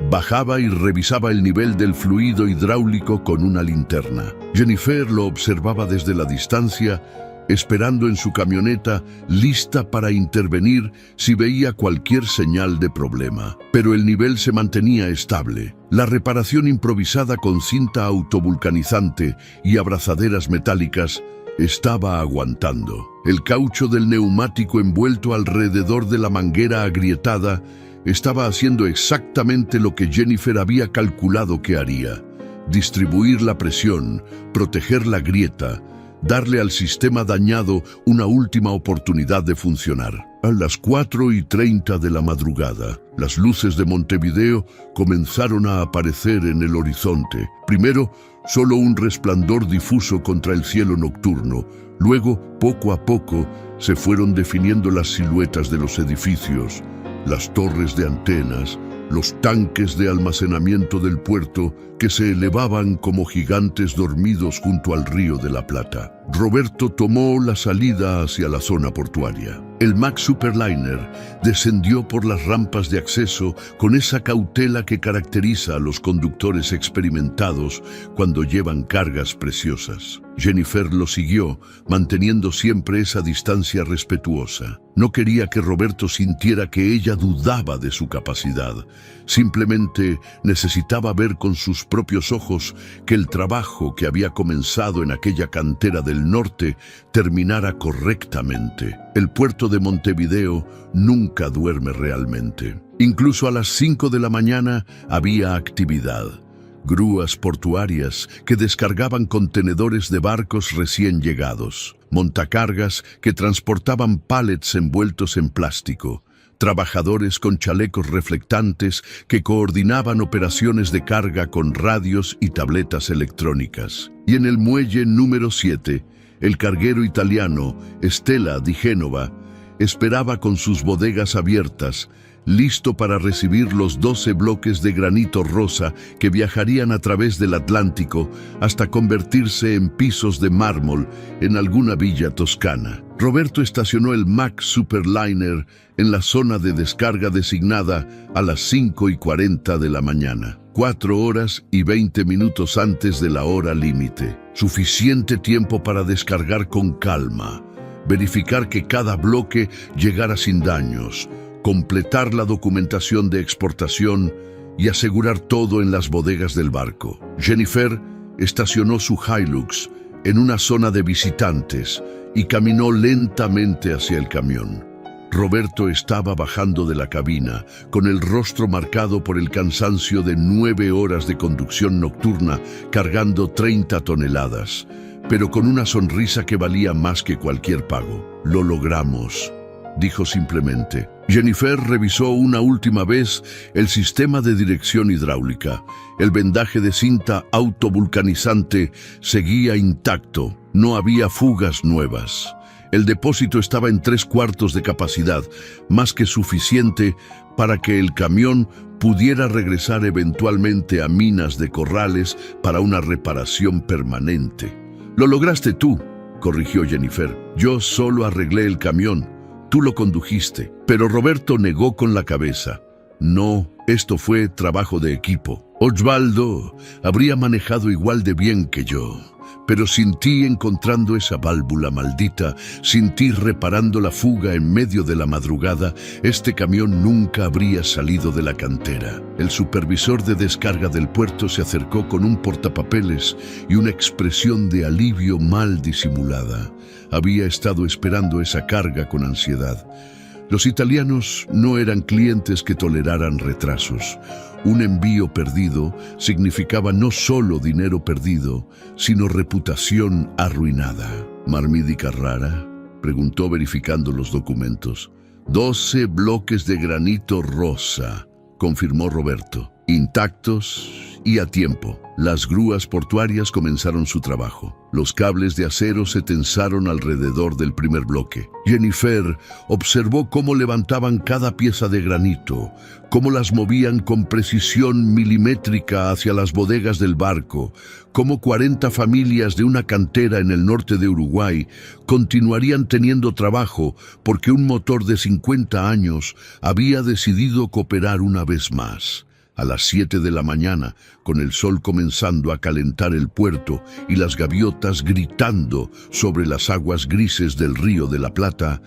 Speaker 1: bajaba y revisaba el nivel del fluido hidráulico con una linterna. Jennifer lo observaba desde la distancia, esperando en su camioneta, lista para intervenir si veía cualquier señal de problema. Pero el nivel se mantenía estable. La reparación improvisada con cinta autovulcanizante y abrazaderas metálicas estaba aguantando. El caucho del neumático envuelto alrededor de la manguera agrietada estaba haciendo exactamente lo que Jennifer había calculado que haría: distribuir la presión, proteger la grieta, darle al sistema dañado una última oportunidad de funcionar. A las 4:30 de la madrugada, las luces de Montevideo comenzaron a aparecer en el horizonte. Primero, solo un resplandor difuso contra el cielo nocturno. Luego, poco a poco, se fueron definiendo las siluetas de los edificios, las torres de antenas, los tanques de almacenamiento del puerto que se elevaban como gigantes dormidos junto al río de la Plata. Roberto tomó la salida hacia la zona portuaria. El Mack Superliner descendió por las rampas de acceso con esa cautela que caracteriza a los conductores experimentados cuando llevan cargas preciosas. Jennifer lo siguió, manteniendo siempre esa distancia respetuosa. No quería que Roberto sintiera que ella dudaba de su capacidad. Simplemente necesitaba ver con sus propios ojos que el trabajo que había comenzado en aquella cantera del norte terminara correctamente. El puerto de Montevideo nunca duerme realmente. Incluso a las 5 de la mañana había actividad. Grúas portuarias que descargaban contenedores de barcos recién llegados, montacargas que transportaban pallets envueltos en plástico, trabajadores con chalecos reflectantes que coordinaban operaciones de carga con radios y tabletas electrónicas. Y en el muelle número 7, el carguero italiano Stella di Genova esperaba con sus bodegas abiertas, listo para recibir los 12 bloques de granito rosa que viajarían a través del Atlántico hasta convertirse en pisos de mármol en alguna villa toscana. Roberto estacionó el Mack Superliner en la zona de descarga designada a las 5:40 de la mañana, 4 horas y 20 minutos antes de la hora límite. Suficiente tiempo para descargar con calma, verificar que cada bloque llegara sin daños, completar la documentación de exportación y asegurar todo en las bodegas del barco. Jennifer estacionó su Hilux en una zona de visitantes y caminó lentamente hacia el camión. Roberto estaba bajando de la cabina, con el rostro marcado por el cansancio de 9 horas de conducción nocturna, cargando 30 toneladas, pero con una sonrisa que valía más que cualquier pago. «Lo logramos», dijo simplemente. Jennifer revisó una última vez el sistema de dirección hidráulica. El vendaje de cinta autovulcanizante seguía intacto. No había fugas nuevas. El depósito estaba en 3/4 de capacidad, más que suficiente para que el camión pudiera regresar eventualmente a Minas de Corrales para una reparación permanente. «Lo lograste tú», corrigió Jennifer. «Yo solo arreglé el camión. Tú lo condujiste». Pero Roberto negó con la cabeza. «No, esto fue trabajo de equipo. Osvaldo habría manejado igual de bien que yo, Pero sin ti encontrando esa válvula maldita, sin ti reparando la fuga en medio de la madrugada, este camión nunca habría salido de la cantera. El supervisor de descarga del puerto se acercó con un portapapeles y una expresión de alivio mal disimulada. Había estado esperando esa carga con ansiedad. Los italianos no eran clientes que toleraran retrasos. Un envío perdido significaba no solo dinero perdido, sino reputación arruinada. —¿Marmidi Carrara? —preguntó verificando los documentos. 12 bloques de granito rosa —confirmó Roberto—, intactos y a tiempo. Las grúas portuarias comenzaron su trabajo. Los cables de acero se tensaron alrededor del primer bloque. Jennifer observó cómo levantaban cada pieza de granito, cómo las movían con precisión milimétrica hacia las bodegas del barco, cómo 40 familias de una cantera en el norte de Uruguay continuarían teniendo trabajo porque un motor de 50 años había decidido cooperar una vez más. A las 7 de la mañana, con el sol comenzando a calentar el puerto y las gaviotas gritando sobre las aguas grises del Río de la Plata,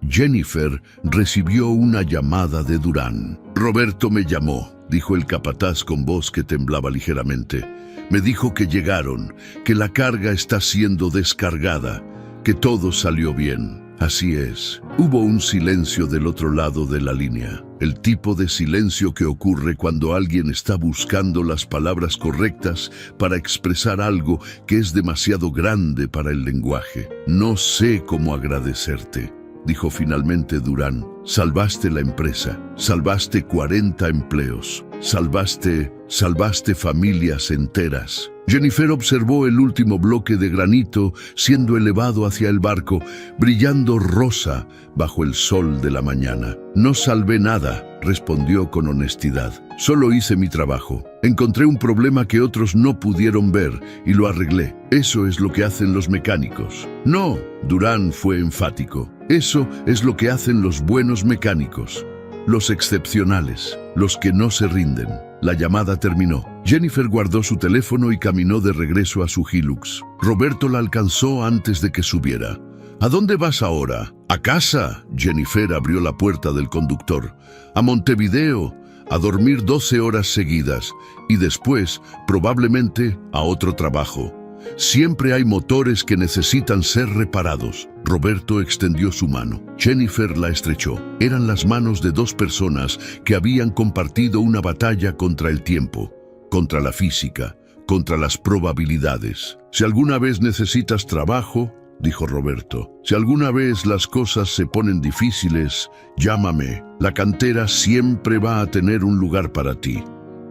Speaker 1: Jennifer recibió una llamada de Durán. —Roberto me llamó —dijo el capataz con voz que temblaba ligeramente—. Me dijo que llegaron, que la carga está siendo descargada, que todo salió bien. Así es. Hubo un silencio del otro lado de la línea. El tipo de silencio que ocurre cuando alguien está buscando las palabras correctas para expresar algo que es demasiado grande para el lenguaje. No sé cómo agradecerte, dijo finalmente Durán. Salvaste la empresa, salvaste 40 empleos, salvaste familias enteras. Jennifer observó el último bloque de granito siendo elevado hacia el barco, brillando rosa bajo el sol de la mañana. No salvé nada, respondió con honestidad. Solo hice mi trabajo. Encontré un problema que otros no pudieron ver y lo arreglé. Eso es lo que hacen los mecánicos. No, Durán fue enfático. Eso es lo que hacen los buenos mecánicos. Los excepcionales, los que no se rinden. La llamada terminó. Jennifer guardó su teléfono y caminó de regreso a su Hilux. Roberto la alcanzó antes de que subiera. —¿A dónde vas ahora? —A casa. Jennifer abrió la puerta del conductor. —A Montevideo, a dormir 12 horas seguidas y después, probablemente, a otro trabajo. Siempre hay motores que necesitan ser reparados. Roberto extendió su mano. Jennifer la estrechó. Eran las manos de dos personas que habían compartido una batalla contra el tiempo, contra la física, contra las probabilidades. Si alguna vez necesitas trabajo, dijo Roberto, si alguna vez las cosas se ponen difíciles, llámame. La cantera siempre va a tener un lugar para ti.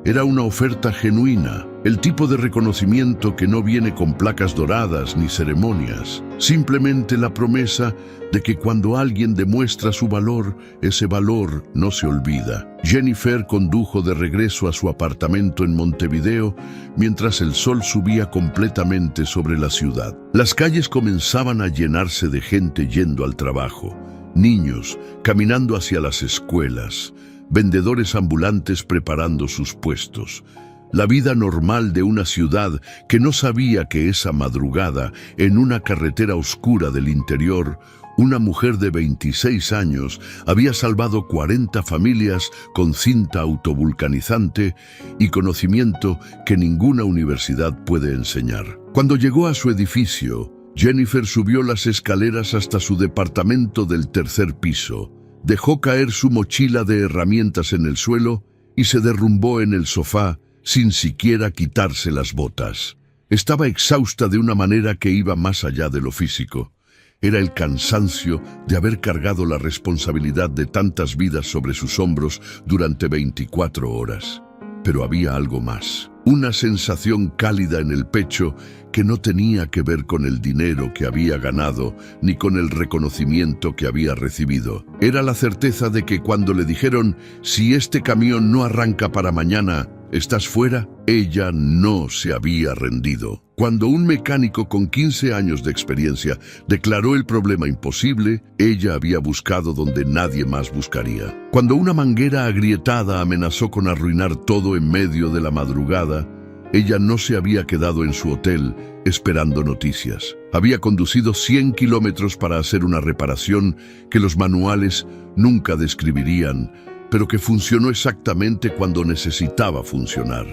Speaker 1: Era una oferta genuina, el tipo de reconocimiento que no viene con placas doradas ni ceremonias, simplemente la promesa de que cuando alguien demuestra su valor, ese valor no se olvida. Jennifer condujo de regreso a su apartamento en Montevideo mientras el sol subía completamente sobre la ciudad. Las calles comenzaban a llenarse de gente yendo al trabajo, niños caminando hacia las escuelas, vendedores ambulantes preparando sus puestos. La vida normal de una ciudad que no sabía que esa madrugada, en una carretera oscura del interior, una mujer de 26 años había salvado 40 familias con cinta autovulcanizante y conocimiento que ninguna universidad puede enseñar. Cuando llegó a su edificio, Jennifer subió las escaleras hasta su departamento del tercer piso. Dejó caer su mochila de herramientas en el suelo y se derrumbó en el sofá sin siquiera quitarse las botas. Estaba exhausta de una manera que iba más allá de lo físico. Era el cansancio de haber cargado la responsabilidad de tantas vidas sobre sus hombros durante 24 horas. Pero había algo más. Una sensación cálida en el pecho que no tenía que ver con el dinero que había ganado ni con el reconocimiento que había recibido. Era la certeza de que cuando le dijeron, si este camión no arranca para mañana, ¿estás fuera?, ella no se había rendido. Cuando un mecánico con 15 años de experiencia declaró el problema imposible, ella había buscado donde nadie más buscaría. Cuando una manguera agrietada amenazó con arruinar todo en medio de la madrugada, Ella no se había quedado en su hotel esperando noticias. Había conducido 100 kilómetros para hacer una reparación que los manuales nunca describirían, pero que funcionó exactamente cuando necesitaba funcionar.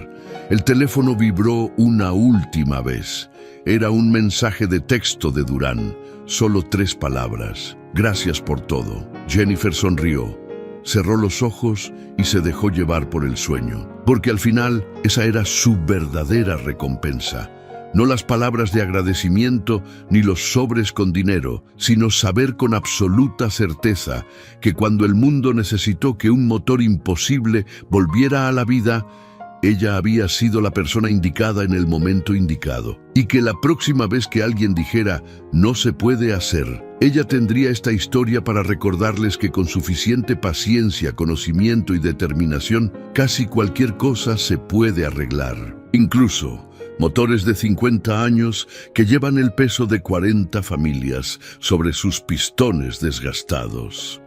Speaker 1: El teléfono vibró una última vez. Era un mensaje de texto de Durán, solo 3 palabras. Gracias por todo. Jennifer sonrió, cerró los ojos y se dejó llevar por el sueño, porque al final esa era su verdadera recompensa. No las palabras de agradecimiento ni los sobres con dinero, sino saber con absoluta certeza que cuando el mundo necesitó que un motor imposible volviera a la vida, ella había sido la persona indicada en el momento indicado, y que la próxima vez que alguien dijera «no se puede hacer», ella tendría esta historia para recordarles que con suficiente paciencia, conocimiento y determinación, casi cualquier cosa se puede arreglar. Incluso motores de 50 años que llevan el peso de 40 familias sobre sus pistones desgastados.